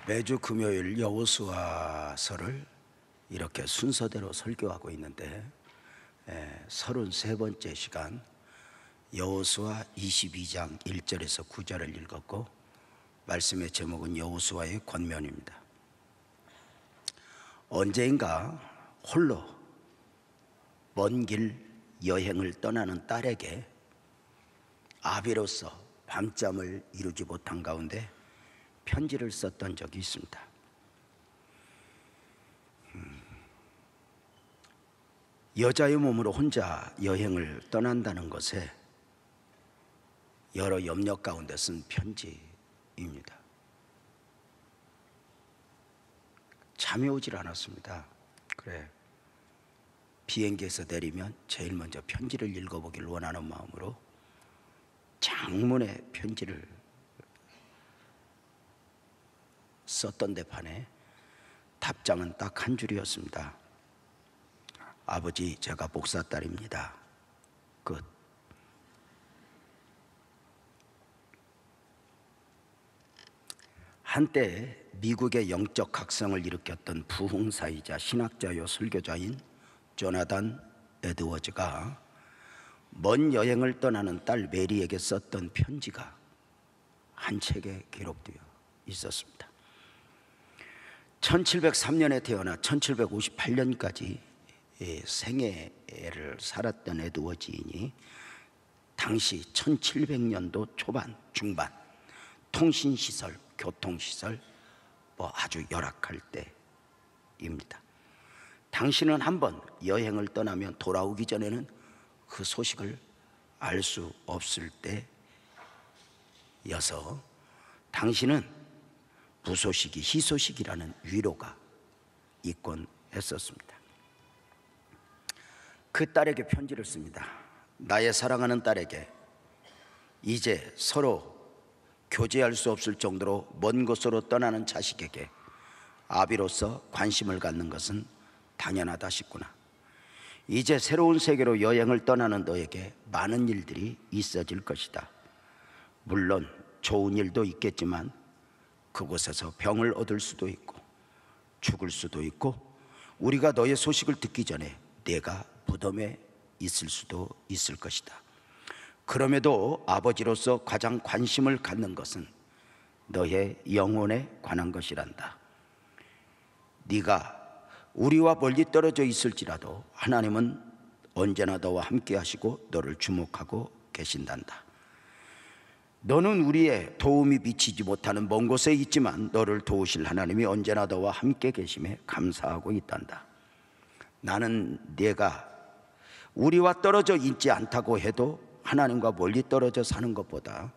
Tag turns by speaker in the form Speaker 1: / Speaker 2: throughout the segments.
Speaker 1: 매주 금요일 여호수아서를 이렇게 순서대로 설교하고 있는데 33번째 시간 여호수아 22장 1절에서 9절을 읽었고, 말씀의 제목은 여호수아의 권면입니다. 언제인가 홀로 먼 길 여행을 떠나는 딸에게 아비로서 밤잠을 이루지 못한 가운데 편지를 썼던 적이 있습니다. 여자의 몸으로 혼자 여행을 떠난다는 것에 여러 염려 가운데 쓴 편지입니다. 잠이 오질 않았습니다. 그래, 비행기에서 내리면 제일 먼저 편지를 읽어보길 원하는 마음으로 장문의 편지를 썼던 데 반해 답장은 딱 한 줄이었습니다. 아버지, 제가 목사딸입니다. 끝. 한때 미국의 영적 각성을 일으켰던 부흥사이자 신학자요 설교자인 조나단 에드워즈가 먼 여행을 떠나는 딸 메리에게 썼던 편지가 한 책에 기록되어 있었습니다. 1703년에 태어나 1758년까지 생애를 살았던 에드워즈인이 당시 1700년도 초반, 중반 통신시설, 교통시설 아주 열악할 때입니다. 당신은 한번 여행을 떠나면 돌아오기 전에는 그 소식을 알 수 없을 때여서 당신은 무소식이 희소식이라는 위로가 있곤 했었습니다. 그 딸에게 편지를 씁니다. 나의 사랑하는 딸에게, 이제 서로 교제할 수 없을 정도로 먼 곳으로 떠나는 자식에게 아비로서 관심을 갖는 것은 당연하다 싶구나. 이제 새로운 세계로 여행을 떠나는 너에게 많은 일들이 있어질 것이다. 물론 좋은 일도 있겠지만 그곳에서 병을 얻을 수도 있고 죽을 수도 있고, 우리가 너의 소식을 듣기 전에 내가 무덤에 있을 수도 있을 것이다. 그럼에도 아버지로서 가장 관심을 갖는 것은 너의 영혼에 관한 것이란다. 네가 우리와 멀리 떨어져 있을지라도 하나님은 언제나 너와 함께 하시고 너를 주목하고 계신단다. 너는 우리의 도움이 미치지 못하는 먼 곳에 있지만 너를 도우실 하나님이 언제나 너와 함께 계심에 감사하고 있단다. 나는 네가 우리와 떨어져 있지 않다고 해도 하나님과 멀리 떨어져 사는 것보다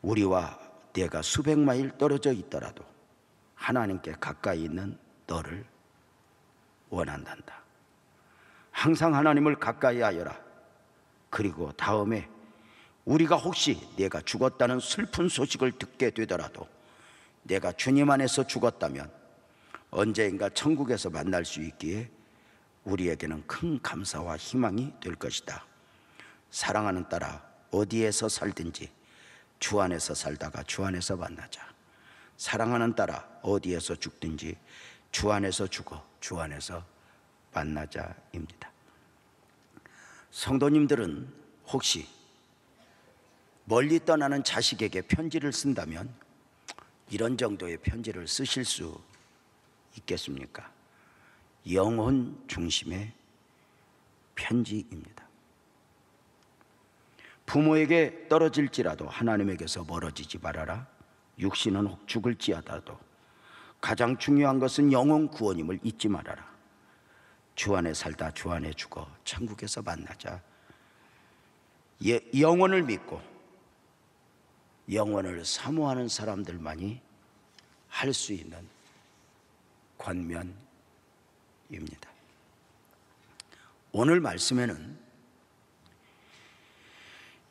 Speaker 1: 우리와 네가 수백 마일 떨어져 있더라도 하나님께 가까이 있는 너를 원한단다. 항상 하나님을 가까이 하여라. 그리고 다음에 우리가 혹시 네가 죽었다는 슬픈 소식을 듣게 되더라도 네가 주님 안에서 죽었다면 언제인가 천국에서 만날 수 있기에 우리에게는 큰 감사와 희망이 될 것이다. 사랑하는 딸아, 어디에서 살든지 주 안에서 살다가 주 안에서 만나자. 사랑하는 딸아, 어디에서 죽든지 주 안에서 죽어 주 안에서 만나자입니다. 성도님들은 혹시 멀리 떠나는 자식에게 편지를 쓴다면 이런 정도의 편지를 쓰실 수 있겠습니까? 영혼 중심의 편지입니다. 부모에게 떨어질지라도 하나님에게서 멀어지지 말아라. 육신은 혹 죽을지어다도 가장 중요한 것은 영혼 구원임을 잊지 말아라. 주 안에 살다 주 안에 죽어 천국에서 만나자. 영혼을 믿고 영혼을 사모하는 사람들만이 할 수 있는 권면입니다. 오늘 말씀에는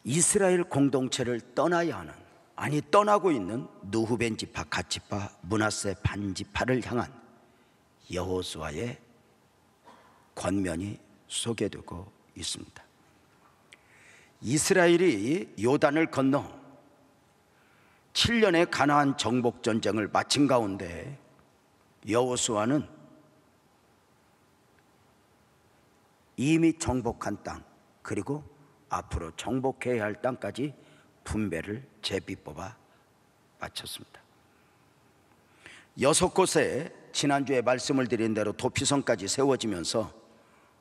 Speaker 1: 이스라엘 공동체를 떠나야 하는, 아니 떠나고 있는 느후벤 지파, 갓 지파, 므낫세 반 지파를 향한 여호수아의 권면이 소개되고 있습니다. 이스라엘이 요단을 건너 7년의 가나안 정복 전쟁을 마친 가운데 여호수아는 이미 정복한 땅, 그리고 앞으로 정복해야 할 땅까지 분배를 제비뽑아 마쳤습니다. 6곳에 지난주에 말씀을 드린 대로 도피성까지 세워지면서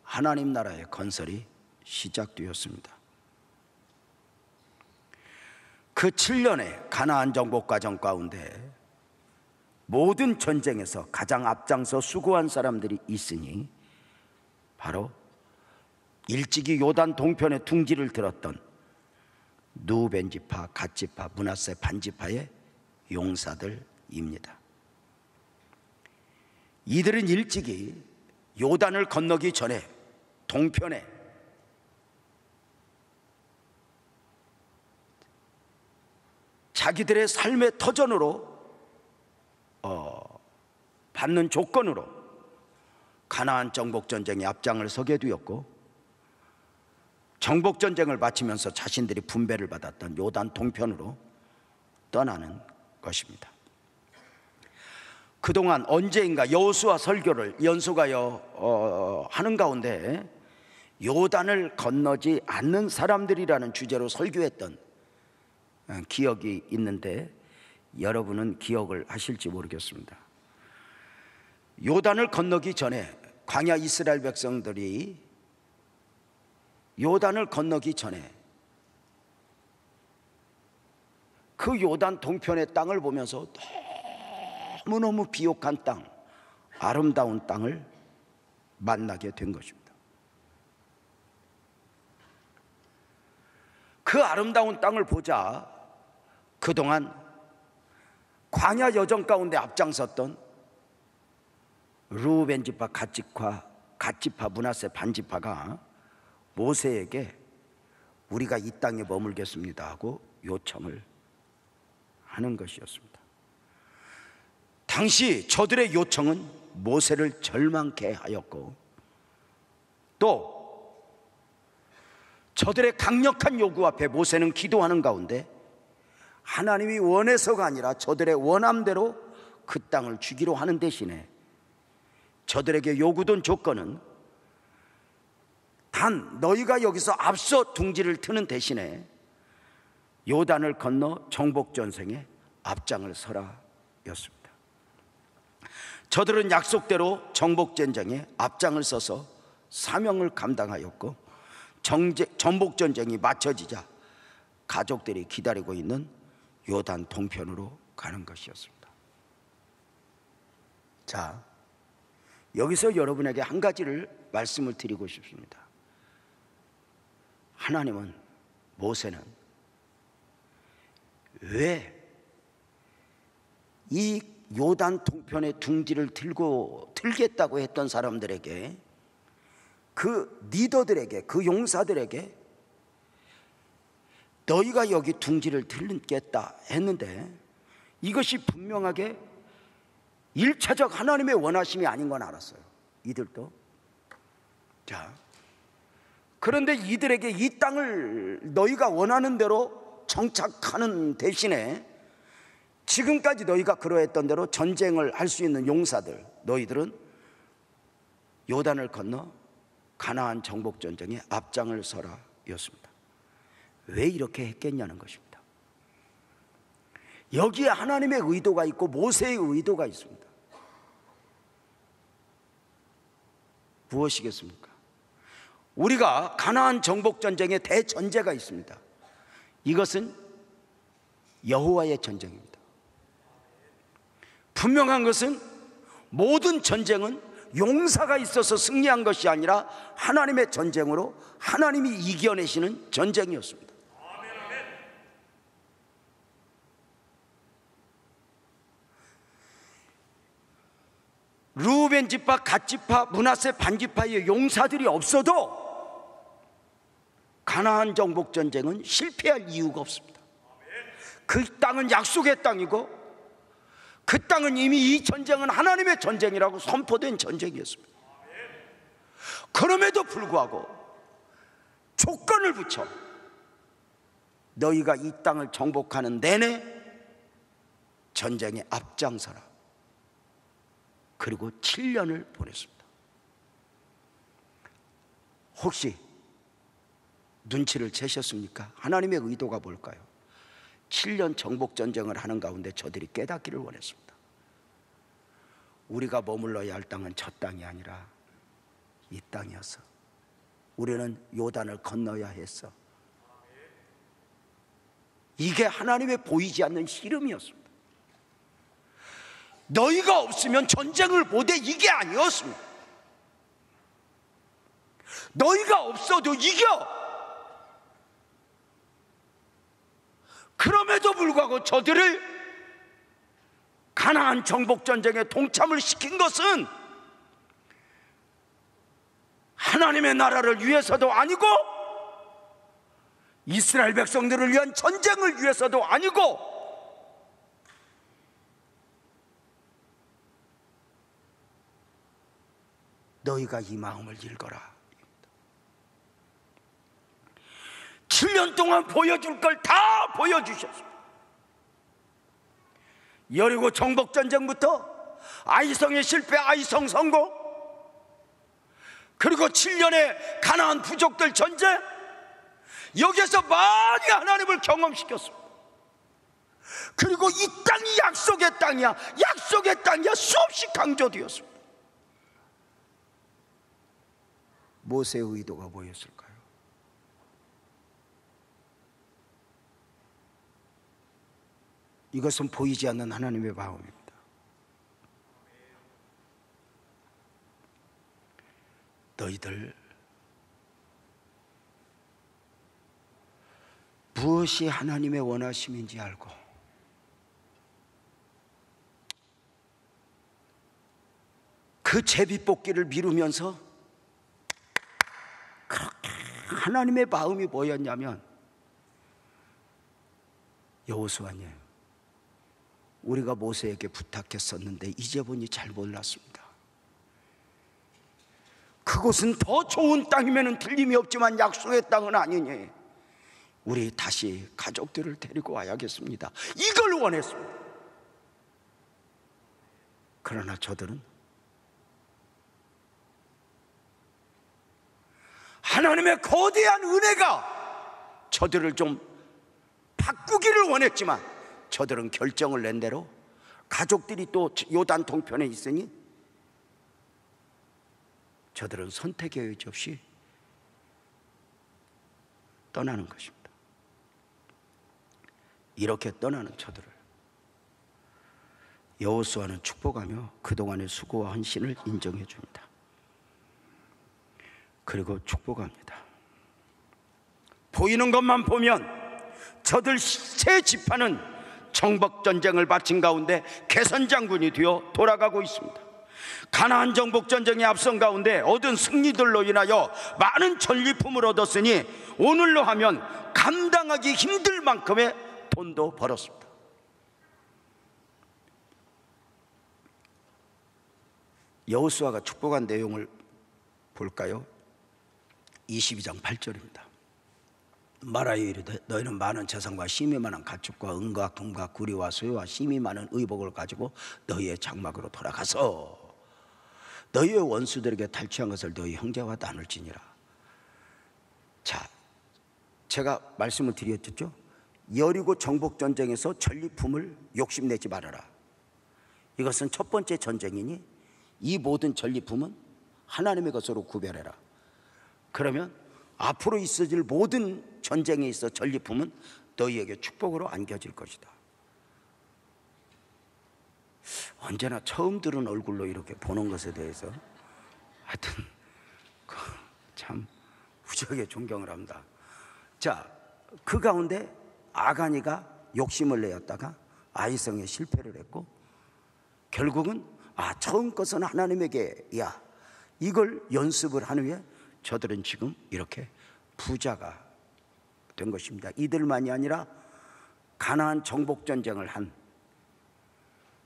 Speaker 1: 하나님 나라의 건설이 시작되었습니다. 그 7년의 가나안 정복 과정 가운데 모든 전쟁에서 가장 앞장서 수고한 사람들이 있으니 바로 일찍이 요단 동편의 둥지를 들었던 누벤 지파, 갓 지파, 므낫세 반 지파의 용사들입니다. 이들은 일찍이 요단을 건너기 전에 동편에 자기들의 삶의 터전으로 받는 조건으로 가나안 정복전쟁에 앞장을 서게 되었고, 정복전쟁을 마치면서 자신들이 분배를 받았던 요단 동편으로 떠나는 것입니다. 그동안 언제인가 여호수아 설교를 연속하여 하는 가운데 요단을 건너지 않는 사람들이라는 주제로 설교했던 기억이 있는데 여러분은 기억을 하실지 모르겠습니다. 요단을 건너기 전에, 광야 이스라엘 백성들이 요단을 건너기 전에 그 요단 동편의 땅을 보면서 너무너무 비옥한 땅, 아름다운 땅을 만나게 된 것입니다. 그 아름다운 땅을 보자 그동안 광야 여정 가운데 앞장섰던 르우벤 지파, 갓 지파, 므낫세 반 지파가 모세에게 우리가 이 땅에 머물겠습니다 하고 요청을 하는 것이었습니다. 당시 저들의 요청은 모세를 절망케 하였고, 또 저들의 강력한 요구 앞에 모세는 기도하는 가운데 하나님이 원해서가 아니라 저들의 원함대로 그 땅을 주기로 하는 대신에 저들에게 요구된 조건은 단 너희가 여기서 앞서 둥지를 트는 대신에 요단을 건너 정복전쟁에 앞장을 서라 였습니다. 저들은 약속대로 정복전쟁에 앞장을 서서 사명을 감당하였고, 정복전쟁이 마쳐지자 가족들이 기다리고 있는 요단 동편으로 가는 것이었습니다. 자, 여기서 여러분에게 한 가지를 말씀을 드리고 싶습니다. 하나님은, 모세는 왜 이 요단 동편의 둥지를 틀겠다고 했던 사람들에게, 그 리더들에게, 그 용사들에게 너희가 여기 둥지를 틀겠다 했는데 이것이 분명하게 1차적 하나님의 원하심이 아닌 건 알았어요, 이들도. 자, 그런데 이들에게 이 땅을 너희가 원하는 대로 정착하는 대신에 지금까지 너희가 그러했던 대로 전쟁을 할 수 있는 용사들, 너희들은 요단을 건너 가나안 정복전쟁에 앞장을 서라 였습니다. 왜 이렇게 했겠냐는 것입니다. 여기에 하나님의 의도가 있고 모세의 의도가 있습니다. 무엇이겠습니까? 우리가 가나안 정복전쟁에 대전제가 있습니다. 이것은 여호와의 전쟁입니다. 분명한 것은 모든 전쟁은 용사가 있어서 승리한 것이 아니라 하나님의 전쟁으로 하나님이 이겨내시는 전쟁이었습니다. 르우벤 지파, 갓 지파, 므낫세 반 지파의 용사들이 없어도 가나안 정복 전쟁은 실패할 이유가 없습니다. 그 땅은 약속의 땅이고 그 땅은 이미 이 전쟁은 하나님의 전쟁이라고 선포된 전쟁이었습니다. 그럼에도 불구하고 조건을 붙여 너희가 이 땅을 정복하는 내내 전쟁에 앞장서라. 그리고 7년을 보냈습니다. 혹시 눈치를 채셨습니까? 하나님의 의도가 뭘까요? 7년 정복전쟁을 하는 가운데 저들이 깨닫기를 원했습니다. 우리가 머물러야 할 땅은 저 땅이 아니라 이 땅이었어. 우리는 요단을 건너야 했어. 이게 하나님의 보이지 않는 씨름이었습니다. 너희가 없으면 전쟁을 못해, 이게 아니었습니다. 너희가 없어도 이겨. 그럼에도 불구하고 저들을 가나안 정복전쟁에 동참을 시킨 것은 하나님의 나라를 위해서도 아니고 이스라엘 백성들을 위한 전쟁을 위해서도 아니고 너희가 이 마음을 읽어라. 7년 동안 보여줄 걸 다 보여주셨습니다. 여리고 정복전쟁부터 아이성의 실패, 아이성 성공, 그리고 7년의 가나안 부족들 전쟁, 여기에서 많이 하나님을 경험시켰습니다. 그리고 이 땅이 약속의 땅이야, 약속의 땅이야 수없이 강조되었습니다. 모세의 의도가 뭐였을까요? 이것은 보이지 않는 하나님의 마음입니다. 너희들 무엇이 하나님의 원하심인지 알고 그 제비뽑기를 미루면서 그렇게 하나님의 마음이 뭐였냐면, 여호수아님, 우리가 모세에게 부탁했었는데 이제 보니 잘 몰랐습니다. 그곳은 더 좋은 땅이면 틀림이 없지만 약속의 땅은 아니니 우리 다시 가족들을 데리고 와야겠습니다. 이걸 원했습니다. 그러나 저들은 하나님의 거대한 은혜가 저들을 좀 바꾸기를 원했지만 저들은 결정을 낸 대로 가족들이 또 요단 동편에 있으니 저들은 선택의 여지 없이 떠나는 것입니다. 이렇게 떠나는 저들을 여호수아는 축복하며 그동안의 수고와 헌신을 인정해 줍니다. 그리고 축복합니다. 보이는 것만 보면 저들 세 지파는 정복전쟁을 바친 가운데 개선장군이 되어 돌아가고 있습니다. 가나안 정복전쟁의 앞선 가운데 얻은 승리들로 인하여 많은 전리품을 얻었으니 오늘로 하면 감당하기 힘들 만큼의 돈도 벌었습니다. 여호수아가 축복한 내용을 볼까요? 22장 8절입니다. 말하여 이르되 너희는 많은 재산과 심이 많은 가축과 은과 금과 구리와 소유와 심이 많은 의복을 가지고 너희의 장막으로 돌아가서 너희의 원수들에게 탈취한 것을 너희 형제와 나눌지니라. 자, 제가 말씀을 드렸죠. 여리고 정복전쟁에서 전리품을 욕심내지 말아라. 이것은 첫 번째 전쟁이니 이 모든 전리품은 하나님의 것으로 구별해라. 그러면 앞으로 있어질 모든 전쟁에 있어 전리품은 너희에게 축복으로 안겨질 것이다. 언제나 처음 들은 얼굴로 이렇게 보는 것에 대해서 하여튼 참 무지하게 존경을 합니다. 자, 그 가운데 아가니가 욕심을 내었다가 아이성에 실패를 했고 결국은 처음 것은 하나님에게야, 이걸 연습을 한 후에 저들은 지금 이렇게 부자가 된 것입니다. 이들만이 아니라 가나안 정복전쟁을 한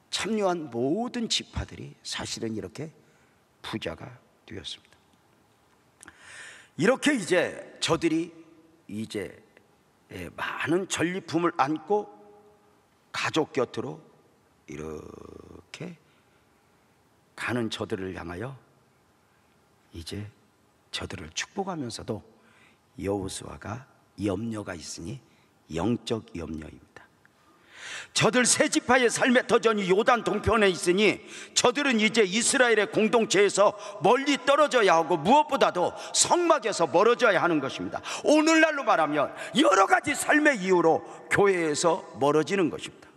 Speaker 1: 참여한 모든 지파들이 사실은 이렇게 부자가 되었습니다. 이렇게 이제 저들이 이제 많은 전리품을 안고 가족 곁으로 이렇게 가는 저들을 향하여 이제 저들을 축복하면서도 여호수아가 염려가 있으니 영적 염려입니다. 저들 세 지파의 삶의 터전이 요단 동편에 있으니 저들은 이제 이스라엘의 공동체에서 멀리 떨어져야 하고 무엇보다도 성막에서 멀어져야 하는 것입니다. 오늘날로 말하면 여러 가지 삶의 이유로 교회에서 멀어지는 것입니다.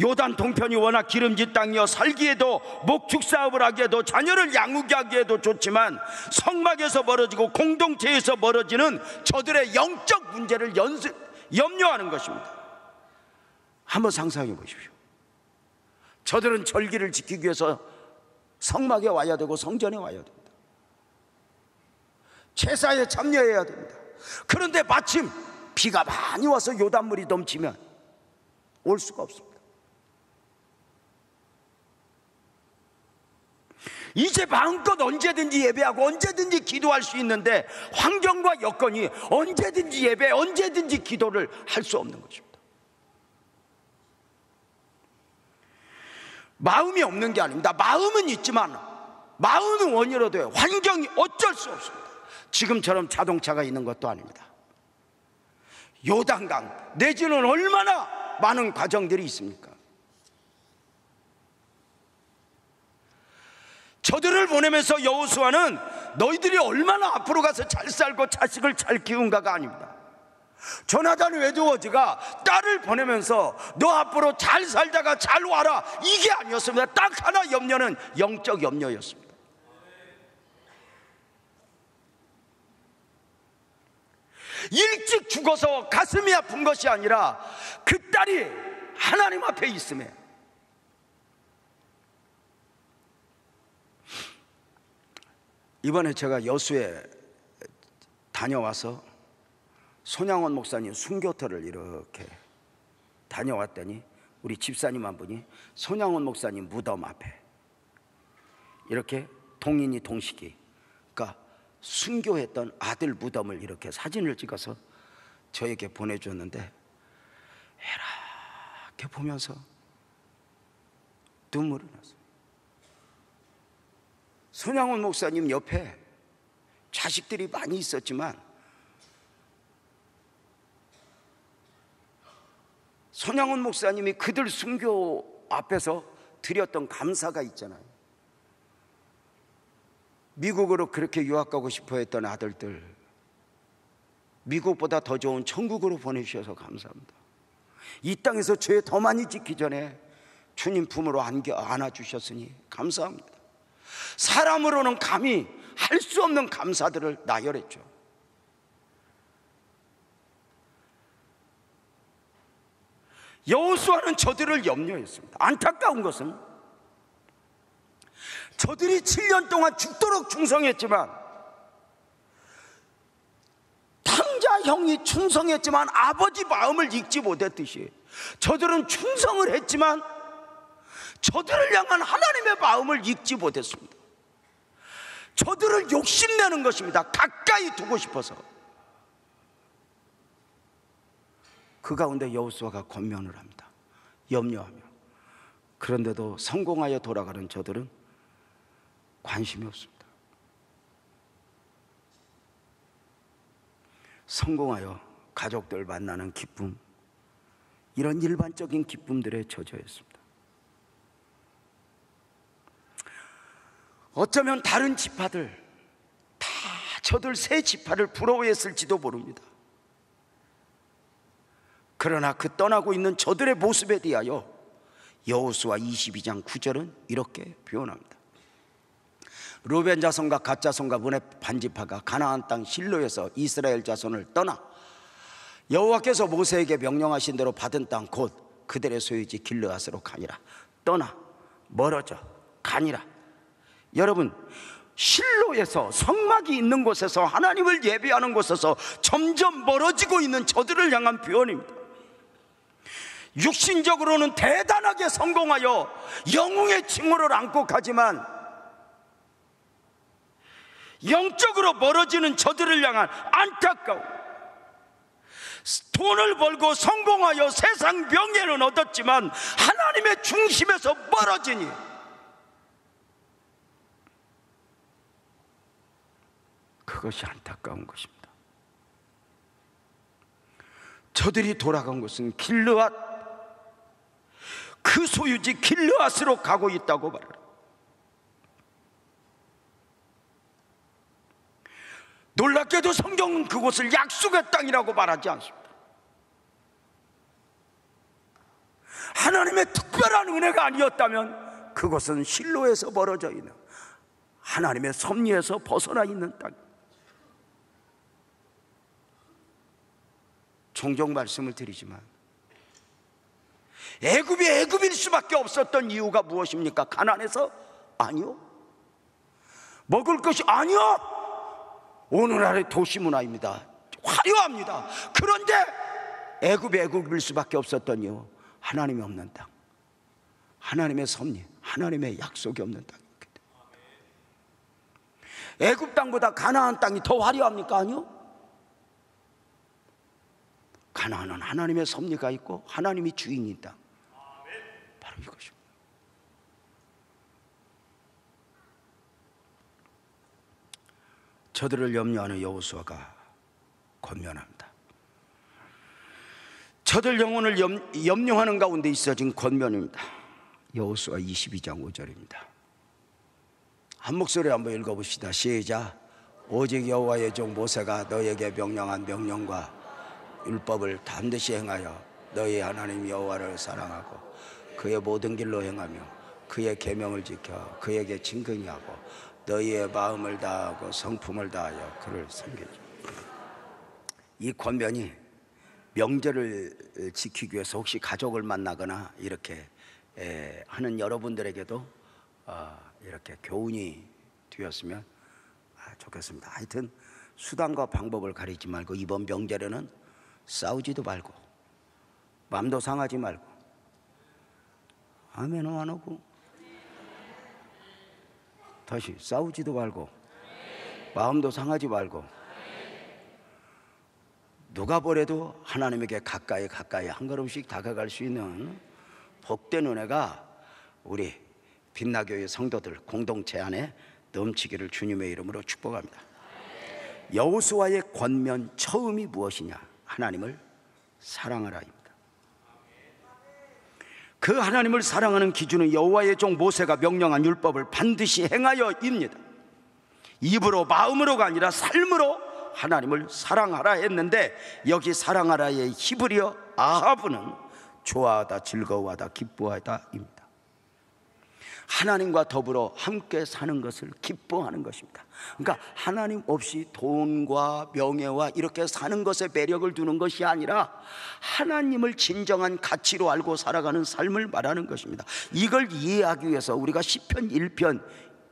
Speaker 1: 요단 동편이 워낙 기름진 땅이어 살기에도 목축 사업을 하기에도 자녀를 양육하기에도 좋지만 성막에서 멀어지고 공동체에서 멀어지는 저들의 영적 문제를 염려하는 것입니다. 한번 상상해 보십시오. 저들은 절기를 지키기 위해서 성막에 와야 되고 성전에 와야 됩니다. 제사에 참여해야 됩니다. 그런데 마침 비가 많이 와서 요단물이 넘치면 올 수가 없습니다. 이제 마음껏 언제든지 예배하고 언제든지 기도할 수 있는데 환경과 여건이 언제든지 예배, 언제든지 기도를 할 수 없는 것입니다. 마음이 없는 게 아닙니다. 마음은 있지만 마음은 원이로 돼요. 환경이 어쩔 수 없습니다. 지금처럼 자동차가 있는 것도 아닙니다. 요단강 내지는 얼마나 많은 과정들이 있습니까? 저들을 보내면서 여호수아는 너희들이 얼마나 앞으로 가서 잘 살고 자식을 잘 키운가가 아닙니다. 조나단 외두어지가 딸을 보내면서 너 앞으로 잘 살다가 잘 와라, 이게 아니었습니다. 딱 하나 염려는 영적 염려였습니다. 일찍 죽어서 가슴이 아픈 것이 아니라 그 딸이 하나님 앞에 있음에, 이번에 제가 여수에 다녀와서 손양원 목사님 순교터를 이렇게 다녀왔더니 우리 집사님 한 분이 손양원 목사님 무덤 앞에 이렇게 동인이 동식이, 그러니까 순교했던 아들 무덤을 이렇게 사진을 찍어서 저에게 보내줬는데 이렇게 보면서 눈물이 났어요. 손양원 목사님 옆에 자식들이 많이 있었지만 손양원 목사님이 그들 순교 앞에서 드렸던 감사가 있잖아요. 미국으로 그렇게 유학 가고 싶어 했던 아들들, 미국보다 더 좋은 천국으로 보내주셔서 감사합니다. 이 땅에서 죄 더 많이 짓기 전에 주님 품으로 안아주셨으니 감사합니다. 사람으로는 감히 할 수 없는 감사들을 나열했죠. 여호수아는 저들을 염려했습니다. 안타까운 것은 저들이 7년 동안 죽도록 충성했지만, 탕자 형이 충성했지만 아버지 마음을 읽지 못했듯이 저들은 충성을 했지만 저들을 향한 하나님의 마음을 읽지 못했습니다. 저들을 욕심내는 것입니다. 가까이 두고 싶어서. 그 가운데 여호수아가 권면을 합니다. 염려하며. 그런데도 성공하여 돌아가는 저들은 관심이 없습니다. 성공하여 가족들 만나는 기쁨, 이런 일반적인 기쁨들에 젖어있습니다. 어쩌면 다른 지파들 다 저들 세 지파를 부러워했을지도 모릅니다. 그러나 그 떠나고 있는 저들의 모습에 대하여 여호수아 22장 9절은 이렇게 표현합니다. 루벤 자손과 갓 자손과 문의 반지파가 가나안 땅 실로에서 이스라엘 자손을 떠나 여호와께서 모세에게 명령하신 대로 받은 땅 곧 그들의 소유지 길르앗으로 가니라. 떠나 멀어져 가니라. 여러분, 실로에서, 성막이 있는 곳에서, 하나님을 예배하는 곳에서 점점 멀어지고 있는 저들을 향한 표현입니다. 육신적으로는 대단하게 성공하여 영웅의 칭호를 안고 가지만 영적으로 멀어지는 저들을 향한 안타까움, 돈을 벌고 성공하여 세상 명예는 얻었지만 하나님의 중심에서 멀어지니 그것이 안타까운 것입니다. 저들이 돌아간 곳은 길르앗, 그 소유지 길르앗으로 가고 있다고 말해요. 놀랍게도 성경은 그곳을 약속의 땅이라고 말하지 않습니다. 하나님의 특별한 은혜가 아니었다면 그곳은 실로에서 멀어져 있는 하나님의 섭리에서 벗어나 있는 땅. 종종 말씀을 드리지만 애굽이 애굽일 수밖에 없었던 이유가 무엇입니까? 가난해서? 아니요. 먹을 것이? 아니요. 오늘날의 도시 문화입니다. 화려합니다. 그런데 애굽이 애굽일 수밖에 없었던 이유, 하나님이 없는 땅, 하나님의 섭리, 하나님의 약속이 없는 땅이었기 때문에. 애굽 땅보다 가나안 땅이 더 화려합니까? 아니요. 가나안은 하나님의 섭리가 있고 하나님이 주인인 땅, 바로 이것입니다. 저들을 염려하는 여호수아가 권면합니다. 저들 영혼을 염려하는 가운데 있어진 권면입니다. 여호수아 22장 5절입니다. 한 목소리 한번 읽어봅시다. 시작. 오직 여호와의 종 모세가 너에게 명령한 명령과 율법을 반드시 행하여 너희 하나님 여호와를 사랑하고 그의 모든 길로 행하며 그의 계명을 지켜 그에게 친근히 하고 너희의 마음을 다하고 성품을 다하여 그를 섬기지. 이 권면이 명절을 지키기 위해서 혹시 가족을 만나거나 이렇게 하는 여러분들에게도 이렇게 교훈이 되었으면 좋겠습니다. 하여튼 수단과 방법을 가리지 말고 이번 명절에는 싸우지도 말고 마음도 상하지 말고, 아멘은 안 하고, 다시 싸우지도 말고 마음도 상하지 말고 누가 보래도 하나님에게 가까이 한 걸음씩 다가갈 수 있는 복된 은혜가 우리 빛나교회 성도들 공동체 안에 넘치기를 주님의 이름으로 축복합니다. 여호수아의 권면 처음이 무엇이냐? 하나님을 사랑하라입니다. 그 하나님을 사랑하는 기준은 여호와의 종 모세가 명령한 율법을 반드시 행하여입니다. 입으로 마음으로가 아니라 삶으로 하나님을 사랑하라 했는데, 여기 사랑하라의 히브리어 아하브는 좋아하다, 즐거워하다, 기뻐하다입니다. 하나님과 더불어 함께 사는 것을 기뻐하는 것입니다. 그러니까 하나님 없이 돈과 명예와 이렇게 사는 것에 매력을 두는 것이 아니라 하나님을 진정한 가치로 알고 살아가는 삶을 말하는 것입니다. 이걸 이해하기 위해서 우리가 시편 1편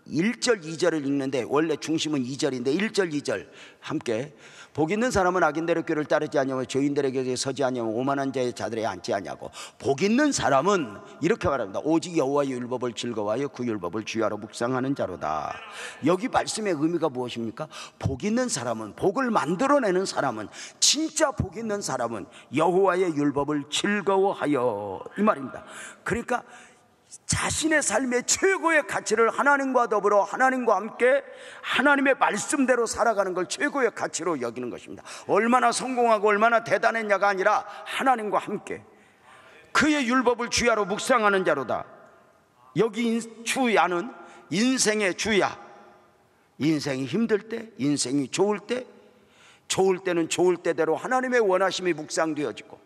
Speaker 1: 1절 2절을 읽는데, 원래 중심은 2절인데 1절 2절 함께. 복 있는 사람은 악인들의 꾀를 따르지 아니하며 죄인들의 곁에 서지 아니하며 오만한 자의 자들에 앉지 아니하고. 복 있는 사람은 이렇게 말합니다. 오직 여호와의 율법을 즐거워하여 그 율법을 주야로 묵상하는 자로다. 여기 말씀의 의미가 무엇입니까? 복 있는 사람은, 복을 만들어내는 사람은, 진짜 복 있는 사람은 여호와의 율법을 즐거워하여, 이 말입니다. 그러니까 자신의 삶의 최고의 가치를 하나님과 더불어 하나님과 함께 하나님의 말씀대로 살아가는 걸 최고의 가치로 여기는 것입니다. 얼마나 성공하고 얼마나 대단했냐가 아니라 하나님과 함께 그의 율법을 주야로 묵상하는 자로다. 여기 주야는 인생의 주야. 인생이 힘들 때, 인생이 좋을 때, 좋을 때는 좋을 때대로 하나님의 원하심이 묵상되어지고,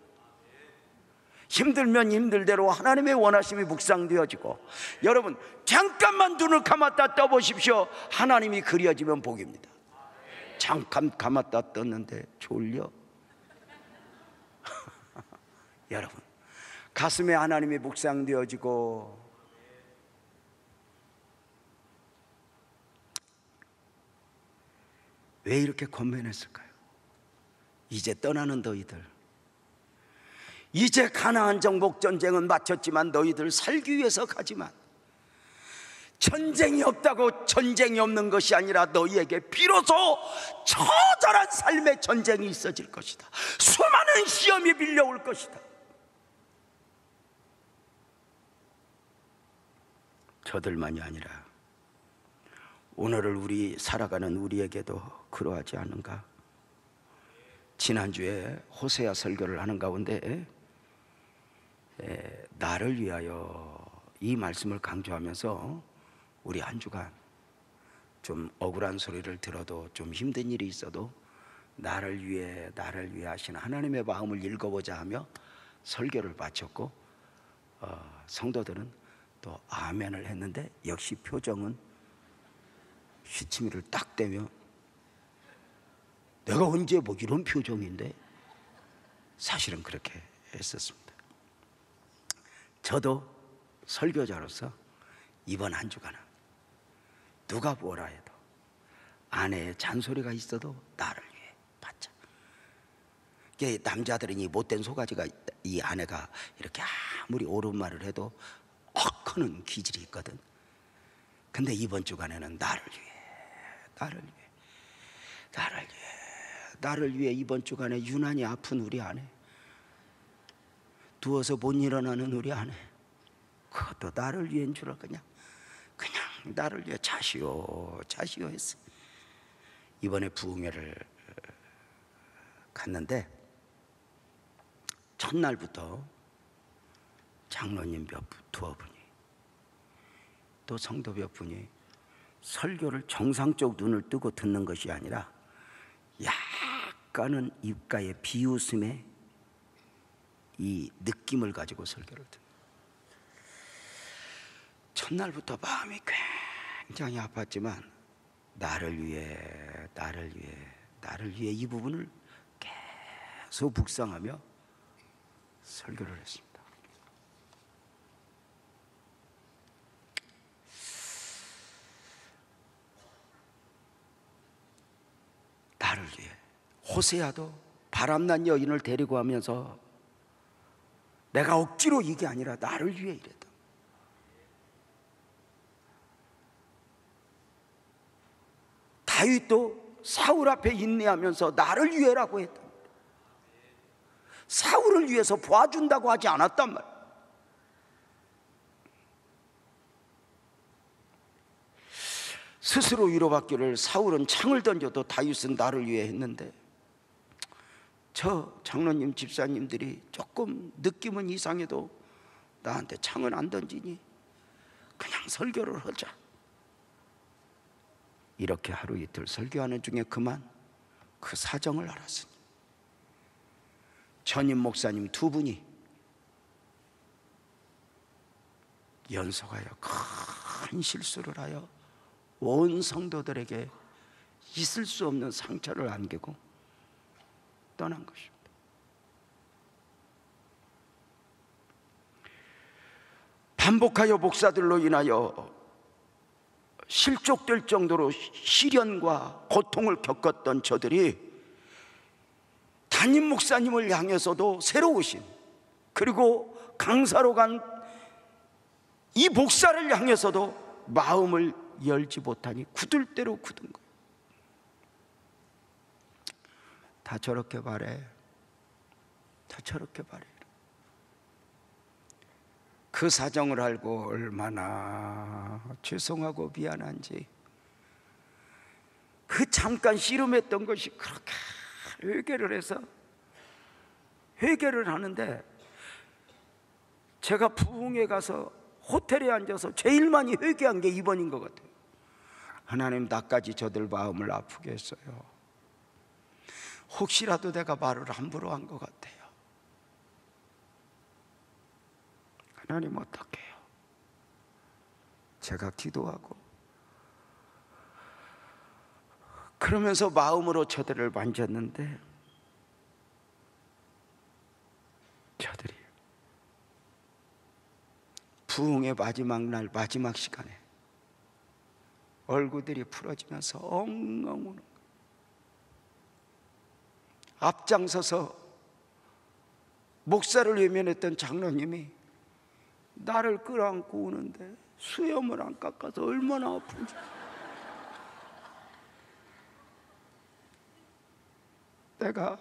Speaker 1: 힘들면 힘들대로 하나님의 원하심이 묵상되어지고. 여러분 잠깐만 눈을 감았다 떠보십시오. 하나님이 그려지면 복입니다. 잠깐 감았다 떴는데 졸려? 여러분 가슴에 하나님이 묵상되어지고, 왜 이렇게 권면했을까요? 이제 떠나는 너희들, 이제 가나안 정복 전쟁은 마쳤지만 너희들 살기 위해서 가지만 전쟁이 없다고 전쟁이 없는 것이 아니라 너희에게 비로소 처절한 삶의 전쟁이 있어질 것이다. 수많은 시험이 밀려올 것이다. 저들만이 아니라 오늘을 우리 살아가는 우리에게도 그러하지 않은가? 지난주에 호세아 설교를 하는 가운데 나를 위하여 이 말씀을 강조하면서 우리 한 주간 좀 억울한 소리를 들어도 좀 힘든 일이 있어도 나를 위해 하시는 하나님의 마음을 읽어보자 하며 설교를 마쳤고 성도들은 또 아멘을 했는데 역시 표정은 시치미를 딱 대며 내가 언제 뭐 이런 표정인데, 사실은 그렇게 했었습니다. 저도 설교자로서 이번 한 주간은 누가 뭐라 해도 아내의 잔소리가 있어도 나를 위해 받자. 이게 남자들은 이 못된 소가지가, 이 아내가 이렇게 아무리 옳은 말을 해도 헉 하는 기질이 있거든. 근데 이번 주간에는 나를 위해 이번 주간에 유난히 아픈 우리 아내, 누워서 못 일어나는 우리 아내, 그것도 나를 위해인 줄 알고 그냥 나를 위해 자시오 했어. 이번에 부흥회를 갔는데 첫날부터 장로님 두어 분이 또 성도 몇 분이 설교를 정상적 눈을 뜨고 듣는 것이 아니라 약간은 입가에 비웃음의 이 느낌을 가지고 설교를 듣는, 첫날부터 마음이 굉장히 아팠지만 나를 위해 이 부분을 계속 묵상하며 설교를 했습니다. 나를 위해. 호세아도 바람난 여인을 데리고 하면서 내가 억지로 이게 아니라 나를 위해 이랬다. 다윗도 사울 앞에 인내하면서 나를 위해라고 했다. 사울을 위해서 도와준다고 하지 않았단 말이야. 스스로 위로받기를 사울은 창을 던져도 다윗은 나를 위해 했는데, 저 장로님 집사님들이 조금 느낌은 이상해도 나한테 창은 안 던지니 그냥 설교를 하자. 이렇게 하루 이틀 설교하는 중에 그만 그 사정을 알았으니 전임 목사님 두 분이 연속하여 큰 실수를 하여 온 성도들에게 있을 수 없는 상처를 안기고 떠난 것입니다. 반복하여 목사들로 인하여 실족될 정도로 시련과 고통을 겪었던 저들이 담임 목사님을 향해서도 새로우신, 그리고 강사로 간 이 목사를 향해서도 마음을 열지 못하니 굳을 대로 굳은 거예요. 다 저렇게 바래. 그 사정을 알고 얼마나 죄송하고 미안한지, 그 잠깐 씨름했던 것이 그렇게 회개를 하는데, 제가 부흥회 가서 호텔에 앉아서 제일 많이 회개한 게 이번인 것 같아요. 하나님, 나까지 저들 마음을 아프게 했어요. 혹시라도 내가 말을 함부로 한 것 같아요. 하나님, 어떡해요? 제가 기도하고 그러면서 마음으로 저들을 만졌는데, 저들이 부흥의 마지막 날, 마지막 시간에 얼굴들이 풀어지면서 엉엉 우는 거예요. 앞장서서 목사를 외면했던 장로님이 나를 끌어안고 우는데 수염을 안 깎아서 얼마나 아픈지. 내가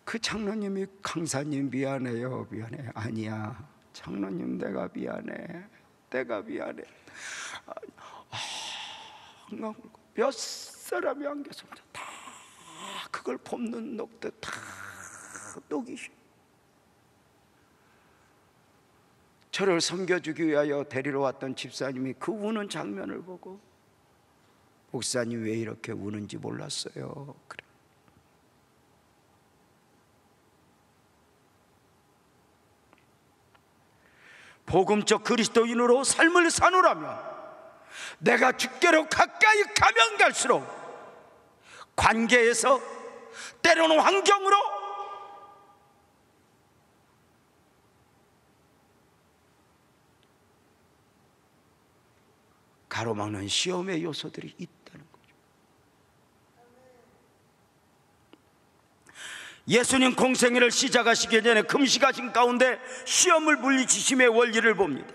Speaker 1: 그 장로님이 강사님 미안해요, 미안해. 아니야 장로님, 내가 미안해, 내가 미안해. 몇 사람이 안겼습니다. 다 그걸 봄눈 녹듯 다 녹이셔. 저를 섬겨주기 위하여 데리러 왔던 집사님이 그 우는 장면을 보고 목사님 왜 이렇게 우는지 몰랐어요. 그래. 복음적 그리스도인으로 삶을 사노라면 내가 주께로 가까이 가면 갈수록 관계에서, 때로는 환경으로 가로막는 시험의 요소들이 있다는 거죠. 예수님 공생애를 시작하시기 전에 금식하신 가운데 시험을 물리치심의 원리를 봅니다.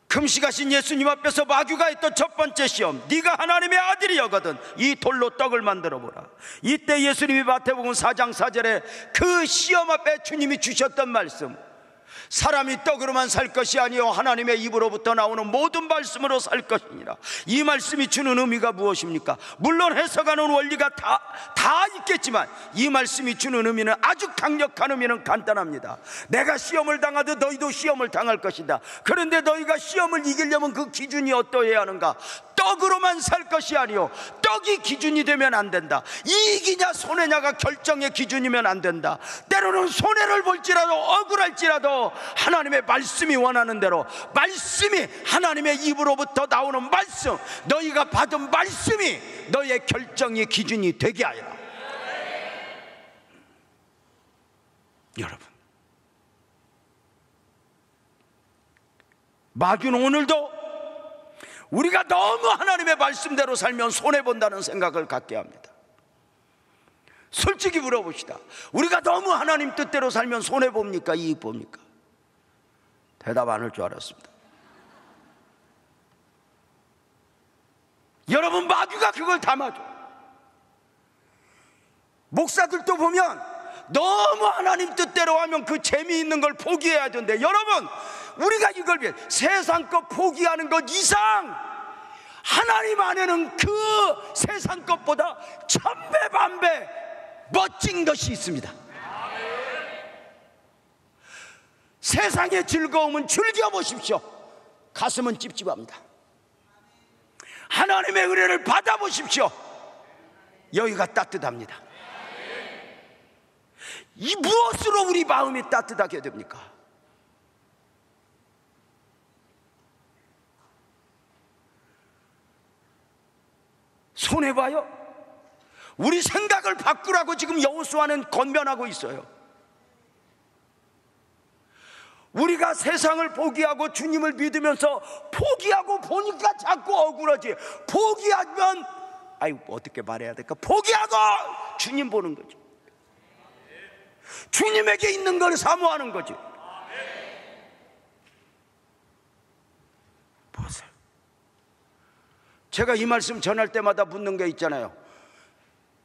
Speaker 1: 금식하신 예수님 앞에서 마귀가 했던 첫 번째 시험, 네가 하나님의 아들이여거든 이 돌로 떡을 만들어 보라. 이때 예수님이 마태복음 4장 4절에 그 시험 앞에 주님이 주셨던 말씀, 사람이 떡으로만 살 것이 아니요 하나님의 입으로부터 나오는 모든 말씀으로 살 것이니라. 이 말씀이 주는 의미가 무엇입니까? 물론 해석하는 원리가 다 있겠지만 이 말씀이 주는 의미는, 아주 강력한 의미는 간단합니다. 내가 시험을 당하듯 너희도 시험을 당할 것이다. 그런데 너희가 시험을 이기려면 그 기준이 어떠해야 하는가? 떡으로만 살 것이 아니요 떡이 기준이 되면 안 된다. 이익이냐 손해냐가 결정의 기준이면 안 된다. 때로는 손해를 볼지라도 억울할지라도 하나님의 말씀이 원하는 대로, 말씀이 하나님의 입으로부터 나오는 말씀, 너희가 받은 말씀이 너의 결정의 기준이 되게 하여라. 여러분, 마귀는 오늘도 우리가 너무 하나님의 말씀대로 살면 손해본다는 생각을 갖게 합니다. 솔직히 물어봅시다. 우리가 너무 하나님 뜻대로 살면 손해봅니까? 이익 봅니까? 대답 안 할 줄 알았습니다. 여러분, 마귀가 그걸 담아줘. 목사들도 보면 너무 하나님 뜻대로 하면 그 재미있는 걸 포기해야 되는데, 여러분, 우리가 이걸 위해 세상 것 포기하는 것 이상 하나님 안에는 그 세상 것보다 천배 만배 멋진 것이 있습니다. 세상의 즐거움은 즐겨보십시오. 가슴은 찝찝합니다. 하나님의 은혜를 받아보십시오. 여기가 따뜻합니다. 이 무엇으로 우리 마음이 따뜻하게 됩니까? 손해봐요. 우리 생각을 바꾸라고 지금 여호수아는 권면하고 있어요. 우리가 세상을 포기하고 주님을 믿으면서 포기하고 보니까 자꾸 억울하지. 포기하면 어떻게 말해야 될까? 포기하고 주님 보는 거지. 주님에게 있는 걸 사모하는 거지. 보세요. 제가 이 말씀 전할 때마다 묻는 게 있잖아요.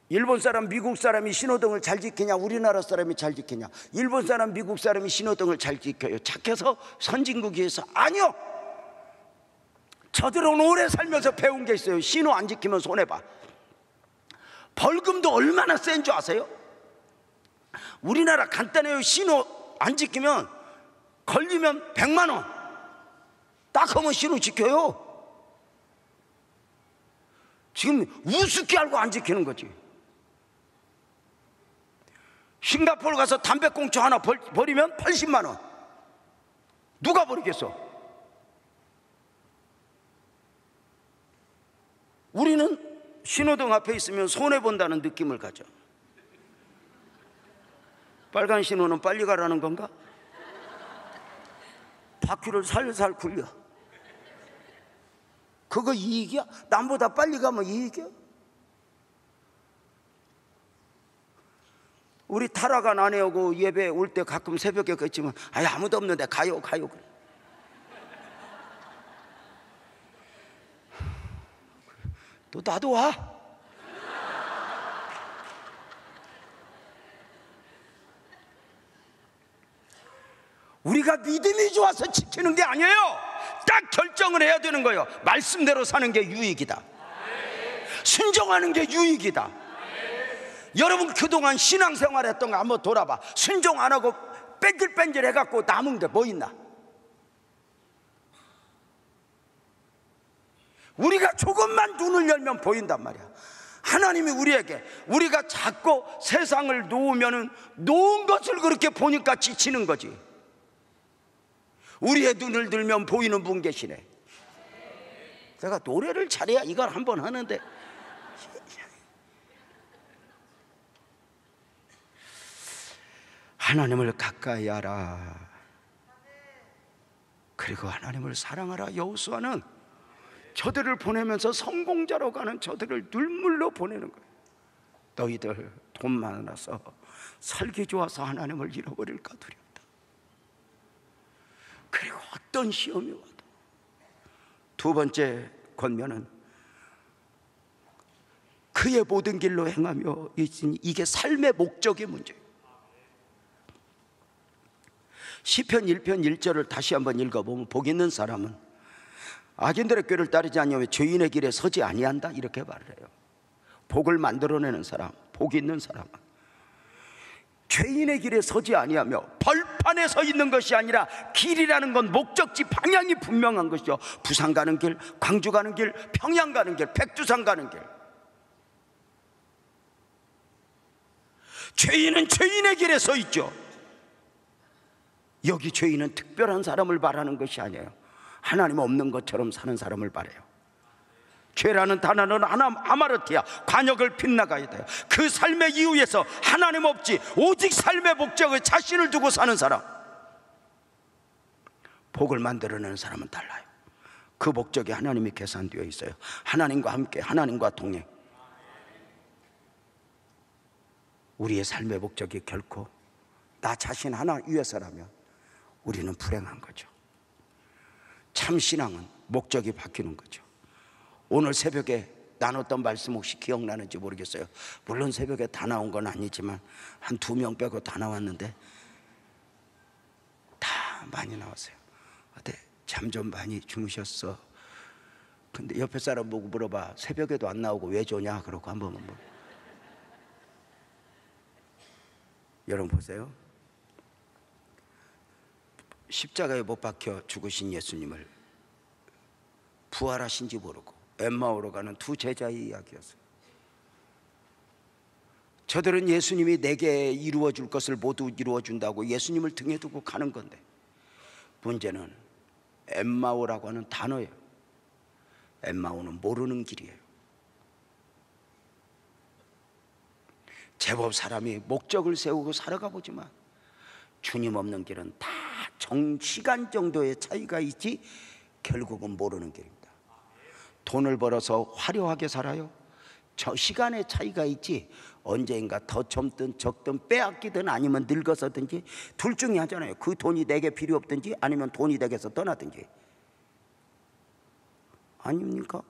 Speaker 1: 일본 사람, 미국 사람이 신호등을 잘 지키냐, 우리나라 사람이 잘 지키냐? 일본 사람, 미국 사람이 신호등을 잘 지켜요. 착해서 선진국에서? 아니요. 저들은 오래 살면서 배운 게 있어요. 신호 안 지키면 손해봐. 벌금도 얼마나 센 줄 아세요? 우리나라 간단해요. 신호 안 지키면 걸리면 100만 원. 딱 하면 신호 지켜요. 지금 우습게 알고 안 지키는 거지. 싱가포르 가서 담배꽁초 하나 버리면 80만 원. 누가 버리겠어? 우리는 신호등 앞에 있으면 손해본다는 느낌을 가져. 빨간 신호는 빨리 가라는 건가? 바퀴를 살살 굴려. 그거 이익이야? 남보다 빨리 가면 이익이야? 우리 타락한 아내하고 예배 올 때 가끔 새벽에 그랬지만 아무도 없는데 가요 그래. 또 나도 와. 우리가 믿음이 좋아서 지키는 게 아니에요. 딱 결정을 해야 되는 거예요. 말씀대로 사는 게 유익이다. 순종하는 게 유익이다. 여러분 그동안 신앙생활 했던 거 한번 돌아봐. 순종 안 하고 뺀질뺀질 해갖고 남은 게 뭐 있나? 우리가 조금만 눈을 열면 보인단 말이야. 하나님이 우리에게, 우리가 자꾸 세상을 놓으면은 놓은 것을 그렇게 보니까 지치는 거지. 우리의 눈을 들면 보이는 분 계시네. 내가 노래를 잘해야 이걸 한번 하는데 하나님을 가까이 하라. 그리고 하나님을 사랑하라. 여호수아는 저들을 보내면서 성공자로 가는 저들을 눈물로 보내는 거예요. 너희들 돈 많아서 살기 좋아서 하나님을 잃어버릴까 두렵다. 그리고 어떤 시험이 와도 두 번째 권면은 그의 모든 길로 행하며 있으니 이게 삶의 목적의 문제예요. 시편 1편 1절을 다시 한번 읽어보면 복 있는 사람은 악인들의 꾀를 따르지 아니하며 죄인의 길에 서지 아니한다 이렇게 말을 해요. 복을 만들어내는 사람, 복 있는 사람은 죄인의 길에 서지 아니하며 벌판에 서 있는 것이 아니라 길이라는 건 목적지 방향이 분명한 것이죠. 부산 가는 길, 광주 가는 길, 평양 가는 길, 백두산 가는 길. 죄인은 죄인의 길에 서 있죠. 여기 죄인은 특별한 사람을 말하는 것이 아니에요. 하나님 없는 것처럼 사는 사람을 말해요. 죄라는 단어는 아마르티야, 관역을 빗나가야 돼요. 그 삶의 이유에서 하나님 없지 오직 삶의 목적을 자신을 두고 사는 사람, 복을 만들어내는 사람은 달라요. 그 목적이 하나님이 계산되어 있어요. 하나님과 함께, 하나님과 동행. 우리의 삶의 목적이 결코 나 자신 하나 위해서라면 우리는 불행한 거죠. 참 신앙은 목적이 바뀌는 거죠. 오늘 새벽에 나눴던 말씀 혹시 기억나는지 모르겠어요. 물론 새벽에 다 나온 건 아니지만 한 2명 빼고 다 나왔는데 다 많이 나왔어요. 어때? 잠 좀 많이 주무셨어? 근데 옆에 사람 보고 물어봐. 새벽에도 안 나오고 왜 조냐? 그러고 한번 물어. 여러분 보세요. 십자가에 못 박혀 죽으신 예수님을 부활하신지 모르고 엠마오로 가는 두 제자의 이야기였어요. 저들은 예수님이 내게 이루어 줄 것을 모두 이루어 준다고 예수님을 등에 두고 가는 건데, 문제는 엠마오라고 하는 단어예요. 엠마오는 모르는 길이에요. 제법 사람이 목적을 세우고 살아가 보지만 주님 없는 길은 다 시간 정도의 차이가 있지 결국은 모르는 길입니다. 돈을 벌어서 화려하게 살아요. 저 시간의 차이가 있지 언젠가 더 젊든 적든 빼앗기든 아니면 늙어서든지 둘 중에 하잖아요. 그 돈이 내게 필요 없든지 아니면 돈이 내게서 떠나든지. 아닙니까?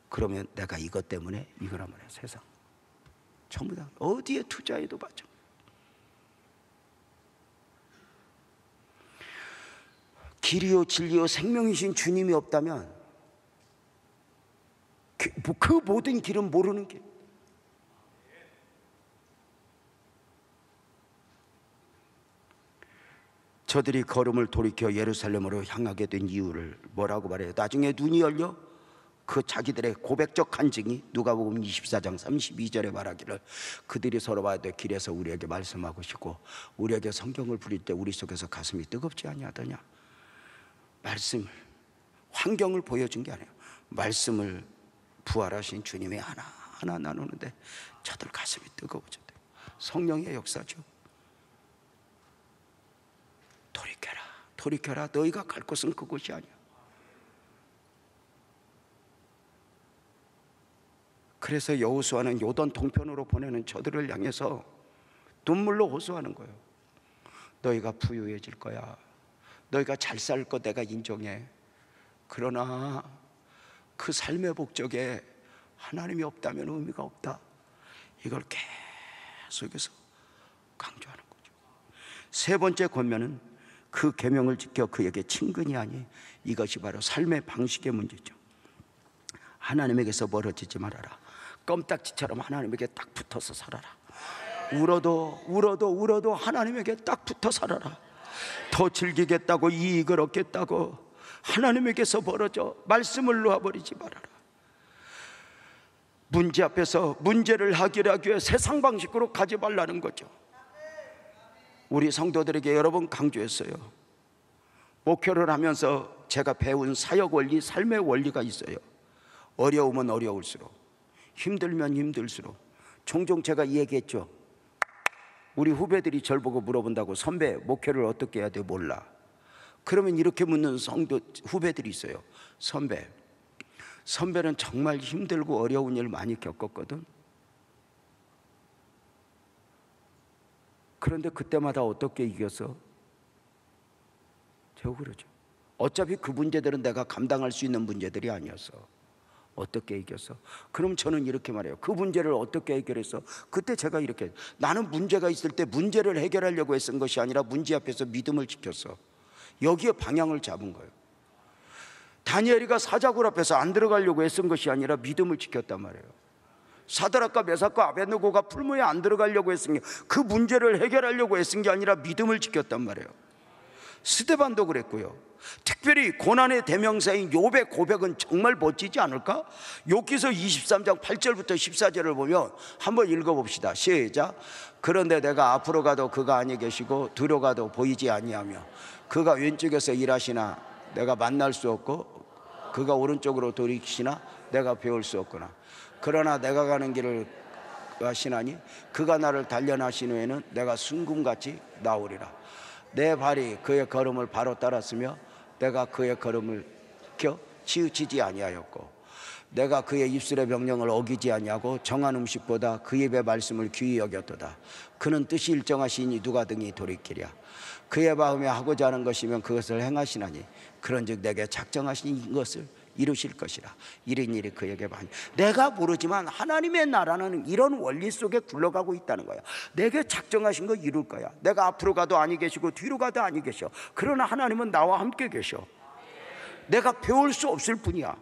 Speaker 1: 그러면 내가 이것 때문에 이거란 말이야. 세상 전부 다 어디에 투자해도 맞죠. 길이요 진리요 생명이신 주님이 없다면 그 모든 길은 모르는 길. 저들이 걸음을 돌이켜 예루살렘으로 향하게 된 이유를 뭐라고 말해요? 나중에 눈이 열려 그 자기들의 고백적 간증이 누가복음 24장 32절에 말하기를 그들이 서로 봐야 돼 길에서 우리에게 말씀하고 우리에게 성경을 부릴 때 우리 속에서 가슴이 뜨겁지 아니하더냐. 말씀을, 환경을 보여준 게 아니에요. 말씀을 부활하신 주님이 하나하나 나누는데 저들 가슴이 뜨거워졌대요. 성령의 역사죠. 돌이켜라. 너희가 갈 곳은 그곳이 아니야. 그래서 여호수아는 요단 동편으로 보내는 저들을 향해서 눈물로 호소하는 거예요. 너희가 부유해질 거야. 너희가 잘 살 거 내가 인정해. 그러나 그 삶의 목적에 하나님이 없다면 의미가 없다. 이걸 계속해서 강조하는 거죠. 세 번째 권면은 그 계명을 지켜 그에게 친근히 하니 이것이 바로 삶의 방식의 문제죠. 하나님에게서 멀어지지 말아라. 껌딱지처럼 하나님에게 딱 붙어서 살아라. 울어도 하나님에게 딱 붙어 살아라. 더 즐기겠다고 이익을 얻겠다고 하나님에게서 멀어져 말씀을 놓아버리지 말아라. 문제 앞에서 문제를 해결하기 위해 세상 방식으로 가지 말라는 거죠. 우리 성도들에게 여러 번 강조했어요. 목회를 하면서 제가 배운 사역 원리, 삶의 원리가 있어요. 어려우면 어려울수록, 힘들면 힘들수록. 종종 제가 이 얘기했죠. 우리 후배들이 절 보고 물어본다고, 선배 목회를 어떻게 해야 돼? 몰라. 그러면 이렇게 묻는 성도 후배들이 있어요. 선배는 정말 힘들고 어려운 일 많이 겪었거든. 그런데 그때마다 어떻게 이겼어? 제가 그러죠. 어차피 그 문제들은 내가 감당할 수 있는 문제들이 아니었어. 어떻게 이겼어? 그럼 저는 이렇게 말해요. 그 문제를 어떻게 해결했어? 그때 제가 이렇게, 나는 문제가 있을 때 문제를 해결하려고 애쓴 것이 아니라 문제 앞에서 믿음을 지켰어. 여기에 방향을 잡은 거예요. 다니엘이가 사자굴 앞에서 안 들어가려고 애쓴 것이 아니라 믿음을 지켰단 말이에요. 사드락과 메삭과 아벳느고가 풀무에 안 들어가려고 애쓴 게, 그 문제를 해결하려고 애쓴 게 아니라 믿음을 지켰단 말이에요. 스데반도 그랬고요. 특별히 고난의 대명사인 욥의 고백은 정말 멋지지 않을까? 욥기서 23장 8절부터 14절을 보면 한번 읽어봅시다. 시작. 그런데 내가 앞으로 가도 그가 아니 계시고 뒤로 가도 보이지 아니하며 그가 왼쪽에서 일하시나 내가 만날 수 없고 그가 오른쪽으로 돌이키시나 내가 배울 수 없구나. 그러나 내가 가는 길을 하시나니 그가 나를 단련하신 후에는 내가 순금같이 나오리라. 내 발이 그의 걸음을 바로 따랐으며 내가 그의 걸음을 치우치지 아니하였고 내가 그의 입술의 명령을 어기지 아니하고 정한 음식보다 그 입의 말씀을 귀히 여겼도다. 그는 뜻이 일정하시니 누가 등이 돌이키랴. 그의 마음에 하고자 하는 것이면 그것을 행하시나니 그런즉 내게 작정하신 것을 이루실 것이라. 이런 일이 그에게 많이. 내가 모르지만 하나님의 나라는 이런 원리 속에 굴러가고 있다는 거야. 내게 작정하신 거 이룰 거야. 내가 앞으로 가도 아니 계시고 뒤로 가도 아니 계셔. 그러나 하나님은 나와 함께 계셔. 내가 배울 수 없을 뿐이야.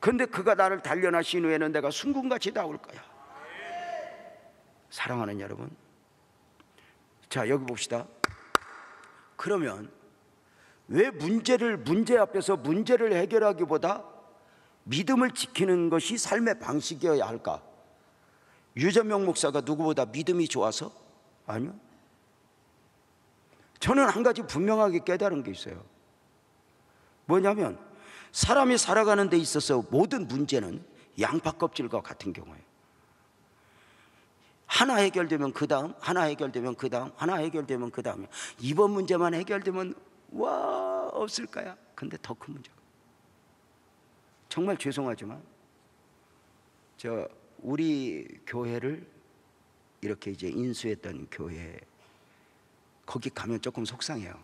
Speaker 1: 그런데 그가 나를 단련하신 후에는 내가 순금같이 나올 거야. 사랑하는 여러분, 자 여기 봅시다. 그러면 왜 문제 앞에서 문제를 해결하기보다 믿음을 지키는 것이 삶의 방식이어야 할까? 유전명 목사가 누구보다 믿음이 좋아서? 아니요. 저는 한 가지 분명하게 깨달은 게 있어요. 뭐냐면 사람이 살아가는 데 있어서 모든 문제는 양파 껍질과 같은 경우예요. 하나 해결되면 그 다음, 하나 해결되면 그 다음, 하나 해결되면 그 다음에 이번 문제만 해결되면 와 없을 거야. 근데 더 큰 문제가, 정말 죄송하지만 우리 교회를 이렇게 이제 인수했던 교회, 거기 가면 조금 속상해요.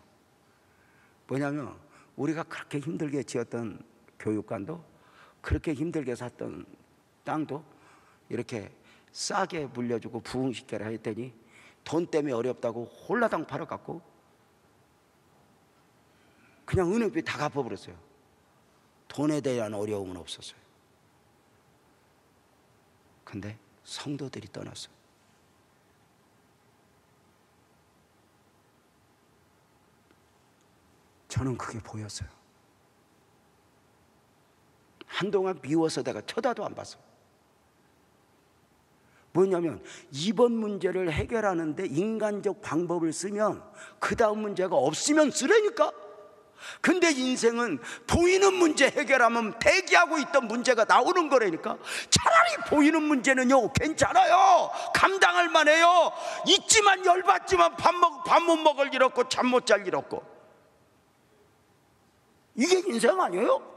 Speaker 1: 뭐냐면 우리가 그렇게 힘들게 지었던 교육관도, 그렇게 힘들게 샀던 땅도 이렇게 싸게 물려주고 부흥시켜라 했더니 돈 때문에 어렵다고 홀라당 팔아갖고 그냥 은행비 다 갚아버렸어요. 돈에 대한 어려움은 없었어요. 근데 성도들이 떠났어요. 저는 그게 보였어요. 한동안 미워서 내가 쳐다도 안 봤어요. 뭐냐면 이번 문제를 해결하는데 인간적 방법을 쓰면 그 다음 문제가 없으면 쓰라니까. 근데 인생은 보이는 문제 해결하면 대기하고 있던 문제가 나오는 거라니까. 차라리 보이는 문제는요 괜찮아요. 감당할 만해요. 있지만 열받지만 밥 못 먹을 일 없고 잠 못 잘 일 없고. 이게 인생 아니에요?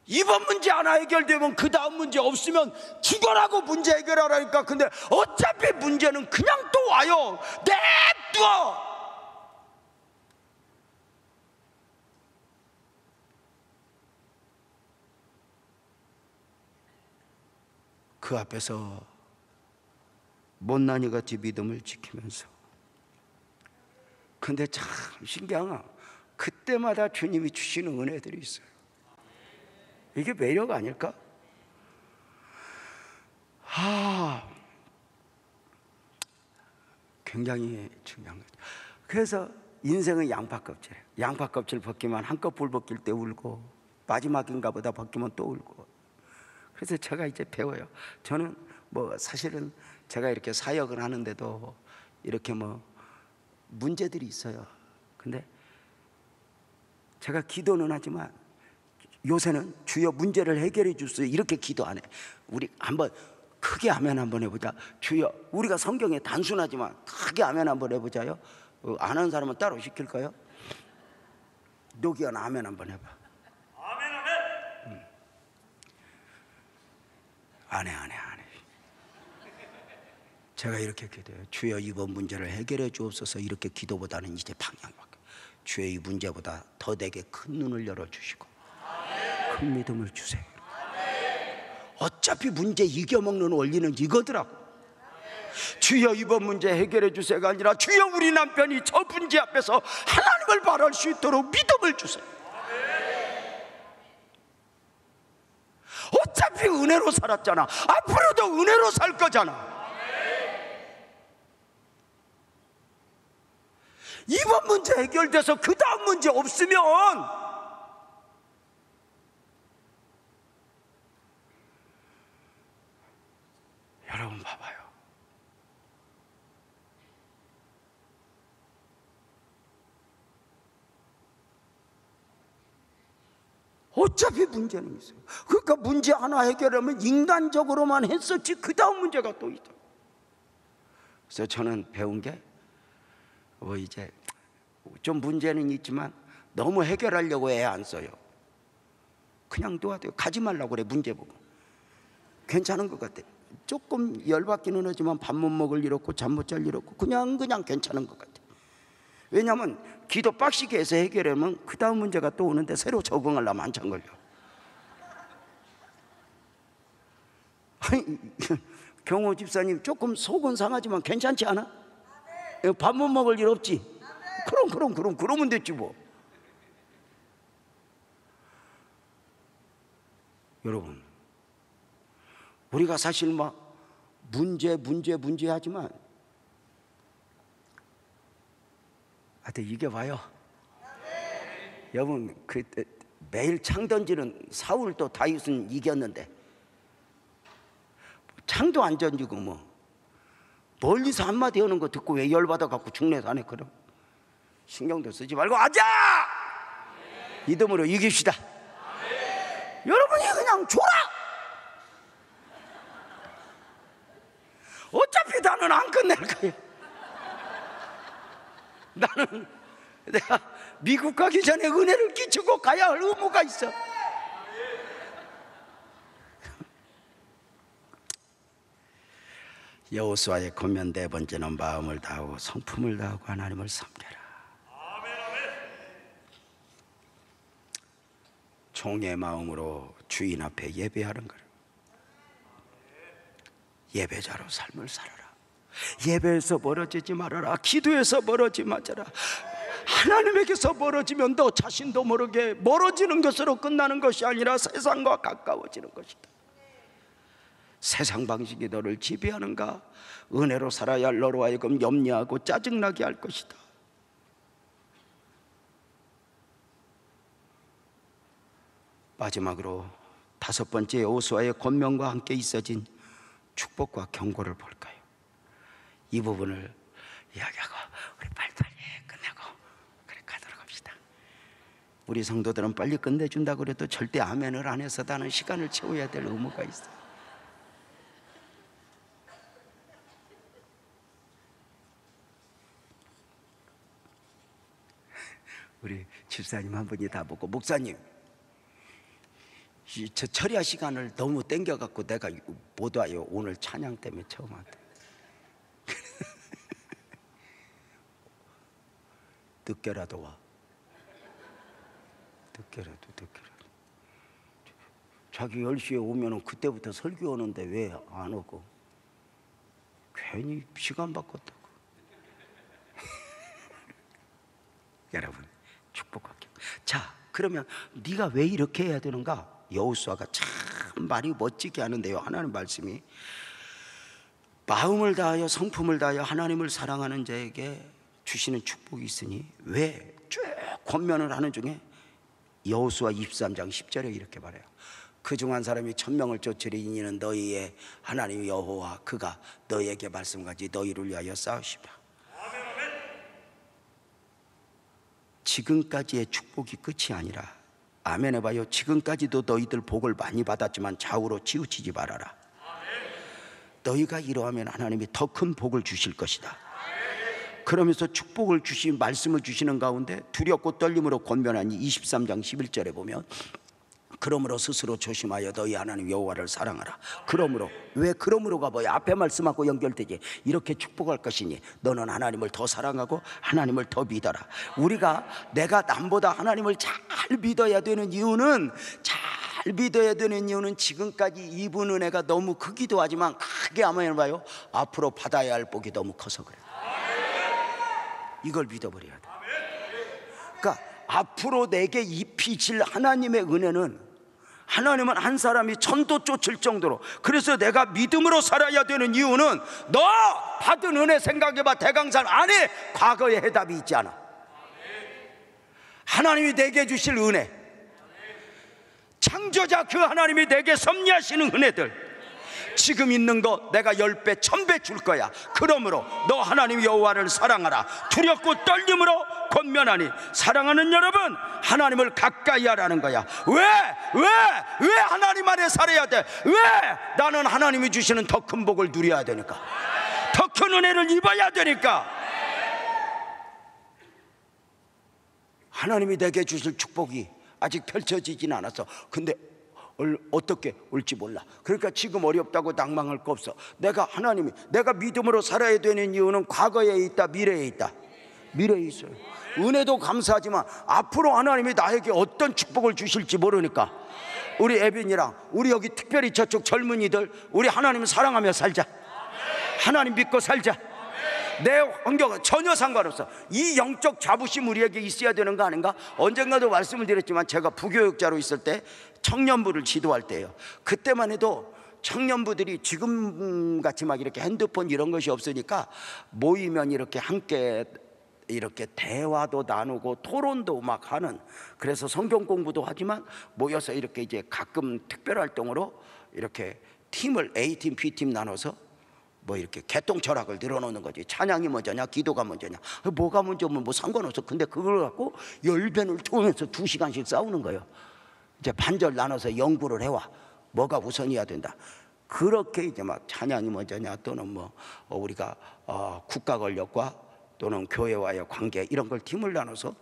Speaker 1: 이번 문제 하나 해결되면 그 다음 문제 없으면 죽어라고 문제 해결하라니까. 근데 어차피 문제는 그냥 또 와요. 냅둬. 그 앞에서 못난이 같이 믿음을 지키면서, 근데 참 신기한 건 그때마다 주님이 주시는 은혜들이 있어요. 이게 매력 아닐까? 굉장히 중요한 거죠. 그래서 인생은 양파 껍질이에요. 양파 껍질 벗기면 한껏 불 벗길 때 울고, 마지막인가 보다 벗기면 또 울고. 그래서 제가 이제 배워요. 저는 뭐 사실은 제가 이렇게 사역을 하는데도 이렇게 뭐 문제들이 있어요. 근데 제가 기도는 하지만 요새는 주여 문제를 해결해 주세요 이렇게 기도 안 해. 우리 한번 크게 아멘 한번 해보자. 주여, 우리가 성경에 단순하지만 크게 아멘 한번 해보자요. 안 하는 사람은 따로 시킬까요? 노기현 아멘 한번 해봐. 아멘 아멘. 안 해. 제가 이렇게 기도해요. 주여, 이번 문제를 해결해 주옵소서. 이렇게 기도보다는 이제 방향 바뀌어요. 주여, 이 문제보다 더 내게 큰 눈을 열어주시고 큰 믿음을 주세요. 어차피 문제 이겨먹는 원리는 이거더라고. 주여, 이번 문제 해결해 주세요가 아니라 주여, 우리 남편이 저 문제 앞에서 하나님을 바랄 수 있도록 믿음을 주세요. 어차피 은혜로 살았잖아. 앞으로도 은혜로 살 거잖아. 이번 문제 해결돼서 그 다음 문제 없으면 여러분 봐봐요. 어차피 문제는 있어요. 그러니까 문제 하나 해결하면 인간적으로만 했었지 그 다음 문제가 또 있다. 그래서 저는 배운 게 뭐 이제 좀 문제는 있지만 너무 해결하려고 애 안 써요. 그냥 도와줘요. 가지 말라고 그래. 문제 보고 괜찮은 것 같아. 조금 열받기는 하지만 밥 못 먹을 일 없고 잠 못 잘 일 없고 그냥 괜찮은 것 같아. 왜냐하면 기도 빡시게 해서 해결하면 그 다음 문제가 또 오는데 새로 적응하려면 한참 걸려. 아니, 경호 집사님 조금 속은 상하지만 괜찮지 않아? 밥 못 먹을 일 없지? 그럼 그러면 됐지 뭐. 여러분, 우리가 사실 막 문제 하지만 하여튼 이게 와요. 여러분, 그 매일 창 던지는 사울도 다윗은 이겼는데 창도 안 던지고 뭐 멀리서 한마디 하는 거 듣고 왜 열받아 갖고 죽내서 안 해? 그럼 신경도 쓰지 말고 하자! 믿음으로 이깁시다. 여러분이 그냥 줘라! 어차피 나는 안 끝낼 거야. 나는 내가 미국 가기 전에 은혜를 끼치고 가야 할 의무가 있어. 여호수아의 권면 네 번째는 마음을 다하고 성품을 다하고 하나님을 섬겨라. 종의 마음으로 주인 앞에 예배하는 거라. 예배자로 삶을 살아라. 예배에서 멀어지지 말아라. 기도에서 멀어지지 말아라. 하나님에게서 멀어지면 너 자신도 모르게 멀어지는 것으로 끝나는 것이 아니라 세상과 가까워지는 것이다. 세상 방식이 너를 지배하는가? 은혜로 살아야 할 너로 하여금 염려하고 짜증나게 할 것이다. 마지막으로 다섯 번째 여호수아의 권면과 함께 있어진 축복과 경고를 볼까요? 이 부분을 이야기하고 우리 빨리빨리 끝내고 그래 가도록 합시다. 우리 성도들은 빨리 끝내준다고 그래도 절대 아멘을 안 해서 나는 시간을 채워야 될 의무가 있어. 우리 집사님 한 분이 다 보고 목사님 저 철야 시간을 너무 땡겨갖고 내가 못 와요. 오늘 찬양 때문에 처음 왔대. 늦게라도 와. 늦게라도. 자기 10시에 오면은 그때부터 설교 오는데 왜 안 오고? 괜히 시간 바꿨다고. 여러분, 축복할게요. 자, 그러면 네가 왜 이렇게 해야 되는가? 여호수아가 참 말이 멋지게 하는데요. 하나님 말씀이 마음을 다하여 성품을 다하여 하나님을 사랑하는 자에게 주시는 축복이 있으니, 왜 쭉 권면을 하는 중에 여호수아 23장 10절에 이렇게 말해요. 그중 한 사람이 1000명을 쫓으리니 이는 너희의 하나님 여호와 그가 너희에게 말씀하지 너희를 위하여 싸우시라. 지금까지의 축복이 끝이 아니라, 아멘 해봐요. 지금까지도 너희들 복을 많이 받았지만 좌우로 치우치지 말아라. 너희가 이러하면 하나님이 더 큰 복을 주실 것이다. 그러면서 축복을 주신 말씀을 주시는 가운데 두렵고 떨림으로 권면하니 23장 11절에 보면, 그러므로 스스로 조심하여 너희 하나님 여호와를 사랑하라. 그러므로, 왜 그러므로가 뭐야? 앞에 말씀하고 연결되지. 이렇게 축복할 것이니 너는 하나님을 더 사랑하고 하나님을 더 믿어라. 우리가 내가 남보다 하나님을 잘 믿어야 되는 이유는, 지금까지 입은 은혜가 너무 크기도 하지만, 크게 아멘 봐요. 앞으로 받아야 할 복이 너무 커서 그래. 이걸 믿어버려야 돼. 그러니까 앞으로 내게 입히실 하나님의 은혜는, 하나님은 한 사람이 천도 쫓을 정도로, 그래서 내가 믿음으로 살아야 되는 이유는, 너 받은 은혜 생각해봐. 대강산 안에 과거의 해답이 있지 않아. 하나님이 내게 주실 은혜, 창조자 그 하나님이 내게 섭리하시는 은혜들, 지금 있는 거 내가 10배 1000배 줄 거야. 그러므로 너 하나님 여호와를 사랑하라. 두렵고 떨림으로 권면하니. 사랑하는 여러분, 하나님을 가까이 하라는 거야. 왜 하나님 안에 살아야 돼? 왜? 나는 하나님이 주시는 더 큰 복을 누려야 되니까, 더 큰 은혜를 입어야 되니까. 하나님이 내게 주실 축복이 아직 펼쳐지진 않았어. 근데 어떻게 올지 몰라. 그러니까 지금 어렵다고 낭망할 거 없어. 내가 믿음으로 살아야 되는 이유는 과거에 있다, 미래에 있다. 미래에 있어요. 은혜도 감사하지만 앞으로 하나님이 나에게 어떤 축복을 주실지 모르니까, 우리 에빈이랑 우리 여기 특별히 저쪽 젊은이들, 우리 하나님 사랑하며 살자. 하나님 믿고 살자. 내 환경은 전혀 상관없어. 이 영적 자부심 우리에게 있어야 되는 거 아닌가? 언젠가도 말씀을 드렸지만, 제가 부교육자로 있을 때 청년부를 지도할 때예요. 그때만 해도 청년부들이 지금같이 막 이렇게 핸드폰 이런 것이 없으니까 모이면 이렇게 함께 이렇게 대화도 나누고 토론도 막 하는, 그래서 성경 공부도 하지만 모여서 이렇게 이제 가끔 특별 활동으로 이렇게 팀을 A팀 B팀 나눠서 뭐 이렇게 개똥 철학을 늘어놓는 거지. 찬양이 먼저냐 기도가 먼저냐, 뭐가 먼저면 뭐 상관없어. 근데 그걸 갖고 열변을 통해서 2시간씩 싸우는 거예요. 이제 반절 나눠서 연구를 해와. 뭐가 우선이어야 된다. 그렇게 이제 막 찬양이 먼저냐, 또는 뭐 우리가 국가 권력과 또는 교회와의 관계, 이런 걸 팀을 나눠서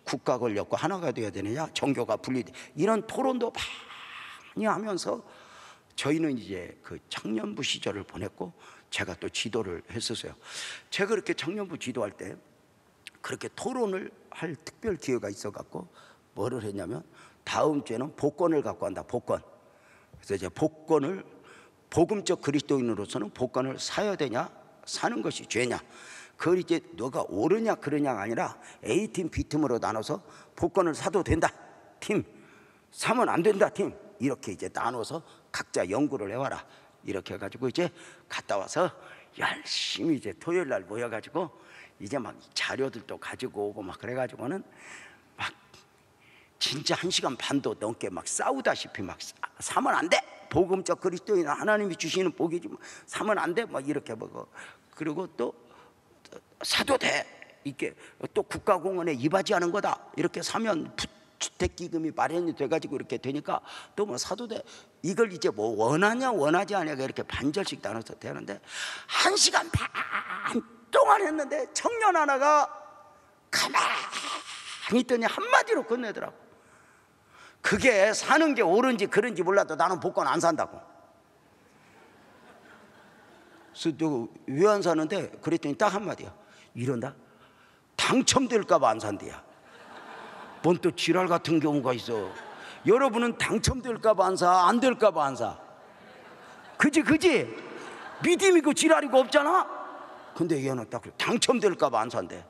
Speaker 1: 국가 권력과 하나가 되어야 되느냐, 종교가 분리돼, 이런 토론도 많이 하면서 저희는 이제 그 청년부 시절을 보냈고, 제가 또 지도를 했었어요. 제가 그렇게 청년부 지도할 때 그렇게 토론을 할 특별 기회가 있어갖고 뭐를 했냐면, 다음 주에는 복권을 갖고 간다. 복권. 그래서 이제 복권을, 복음적 그리스도인으로서는 복권을 사야 되냐, 사는 것이 죄냐, 그걸 이제 너가 옳으냐 그러냐가 아니라 A팀 B팀으로 나눠서 복권을 사도 된다 팀, 사면 안 된다 팀, 이렇게 이제 나눠서 각자 연구를 해와라. 이렇게 해가지고 이제 갔다 와서 열심히 이제 토요일 날 모여가지고 이제 막 자료들도 가지고 오고 막 그래가지고는 막 진짜 1시간 반도 넘게 막 싸우다시피, 막 사면 안 돼, 복음적 그리스도인 하나님이 주시는 복이지 뭐 사면 안 돼, 막 이렇게 보고, 그리고 또 사도 돼, 이게 또 국가공원에 이바지하는 거다, 이렇게 사면 주택기금이 마련이 돼가지고 이렇게 되니까 또 뭐 사도 돼. 이걸 이제 뭐 원하냐 원하지 않냐가 이렇게 반절씩 나눠서 되는데, 1시간 반 동안 했는데 청년 하나가 가만히 있더니 한마디로 끝내더라고. 그게 사는 게 옳은지 그런지 몰라도 나는 복권 안 산다고. 그래서 왜 안 사는데? 그랬더니 딱 한마디야. 이런다? 당첨될까봐 안 산대야. 뭔 또 지랄 같은 경우가 있어. 여러분은 당첨될까봐 안 사? 안 될까봐 안 사? 그지? 믿음이고 지랄이고 없잖아? 근데 얘는 딱 당첨될까봐 안 산대.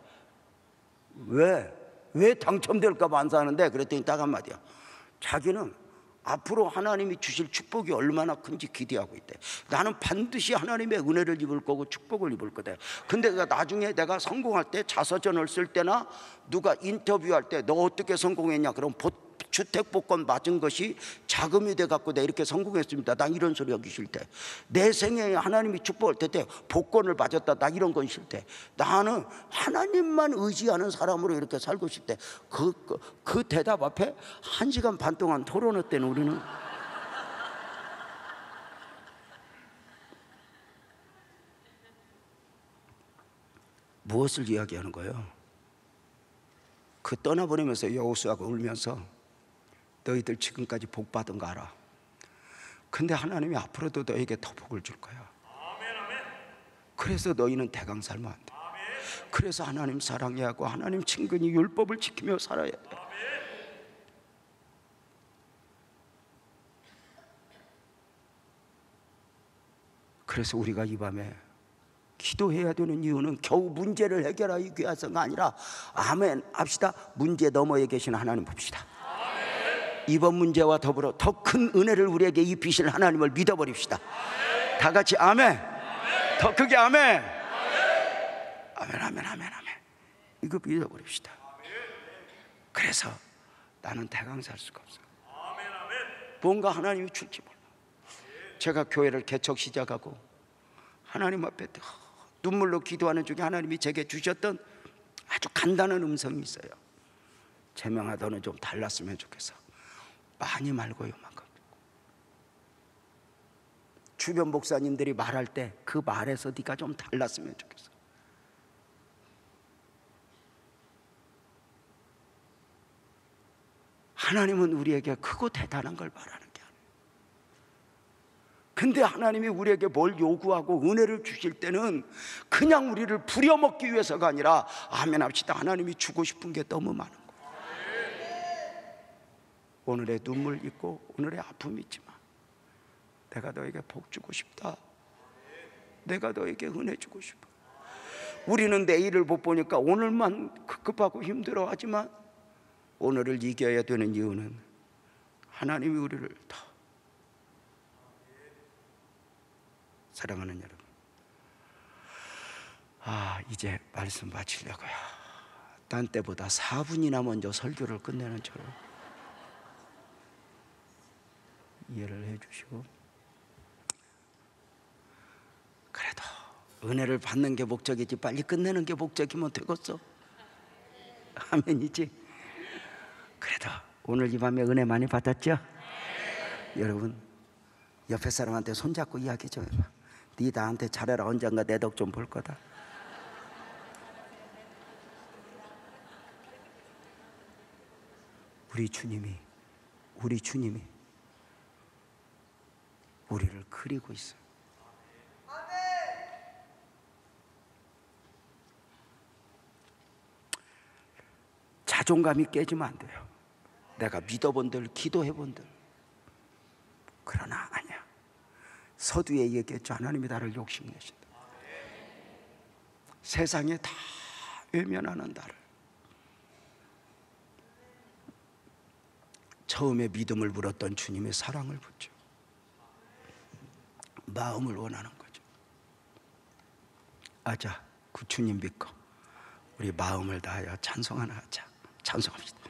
Speaker 1: 왜 당첨될까봐 안 사는데? 그랬더니 딱 한마디야. 자기는 앞으로 하나님이 주실 축복이 얼마나 큰지 기대하고 있대. 나는 반드시 하나님의 은혜를 입을 거고 축복을 입을 거다. 근데 나중에 내가 성공할 때, 자서전을 쓸 때나 누가 인터뷰할 때 너 어떻게 성공했냐? 그럼 주택복권 맞은 것이 자금이 돼갖고 내가 이렇게 성공했습니다. 난 이런 소리 하기 싫대. 내 생애에 하나님이 축복할 때 복권을 맞았다. 나 이런 건 싫대. 나는 하나님만 의지하는 사람으로 이렇게 살고 싶대. 그 대답 앞에 1시간 반 동안 토론했대는 우리는. 무엇을 이야기하는 거예요? 그 떠나보내면서 여호수아가 울면서 너희들 지금까지 복 받은 거 알아. 근데 하나님이 앞으로도 너에게 더 복을 줄 거야. 그래서 너희는 대강 살면 안 돼. 그래서 하나님 사랑해야 하고 하나님 친근히 율법을 지키며 살아야 돼. 그래서 우리가 이 밤에 기도해야 되는 이유는 겨우 문제를 해결하기 위해서가 아니라 아멘 합시다. 문제 너머에 계신 하나님 봅시다. 이번 문제와 더불어 더 큰 은혜를 우리에게 입히실 하나님을 믿어버립시다. 다 같이 아멘. 더 크게 아멘. 아멘. 이거 믿어버립시다. 그래서 나는 대강 살 수가 없어요. 뭔가 하나님이 줄지 몰라. 제가 교회를 개척 시작하고 하나님 앞에 눈물로 기도하는 중에 하나님이 제게 주셨던 아주 간단한 음성이 있어요. 재명아, 너는 좀 달랐으면 좋겠어. 많이 말고 요만큼. 주변 목사님들이 말할 때 그 말에서 네가 좀 달랐으면 좋겠어. 하나님은 우리에게 크고 대단한 걸 말하는 게 아니에요. 근데 하나님이 우리에게 뭘 요구하고 은혜를 주실 때는 그냥 우리를 부려먹기 위해서가 아니라 아멘 합시다. 하나님이 주고 싶은 게 너무 많은 거예요. 오늘의 눈물 있고 오늘의 아픔이 있지만 내가 너에게 복 주고 싶다. 내가 너에게 은혜 주고 싶어. 우리는 내일을 못 보니까 오늘만 급급하고 힘들어하지만 오늘을 이겨야 되는 이유는 하나님이 우리를 더 사랑하는 여러분, 이제 말씀 마치려고요. 딴 때보다 4분이나 먼저 설교를 끝내는 저를 이해를 해주시고, 그래도 은혜를 받는 게 목적이지 빨리 끝내는 게 목적이면 되겠어? 아멘이지? 그래도 오늘 이 밤에 은혜 많이 받았죠? 여러분 옆에 사람한테 손잡고 이야기 좀 해봐. 네 나한테 잘해라. 언젠가 내 덕 좀 볼 거다. 우리 주님이 우리를 그리고 있어요. 자존감이 깨지면 안 돼요. 내가 믿어본들, 기도해본들. 그러나 아니야. 서두에 얘기했죠. 하나님이 나를 욕심내신다. 세상에 다 외면하는 나를 처음에 믿음을 물었던 주님의 사랑을 붙죠. 마음을 원하는 거죠. 아자, 그 주님 믿고 우리 마음을 다하여 찬송하나 하자. 찬송합시다.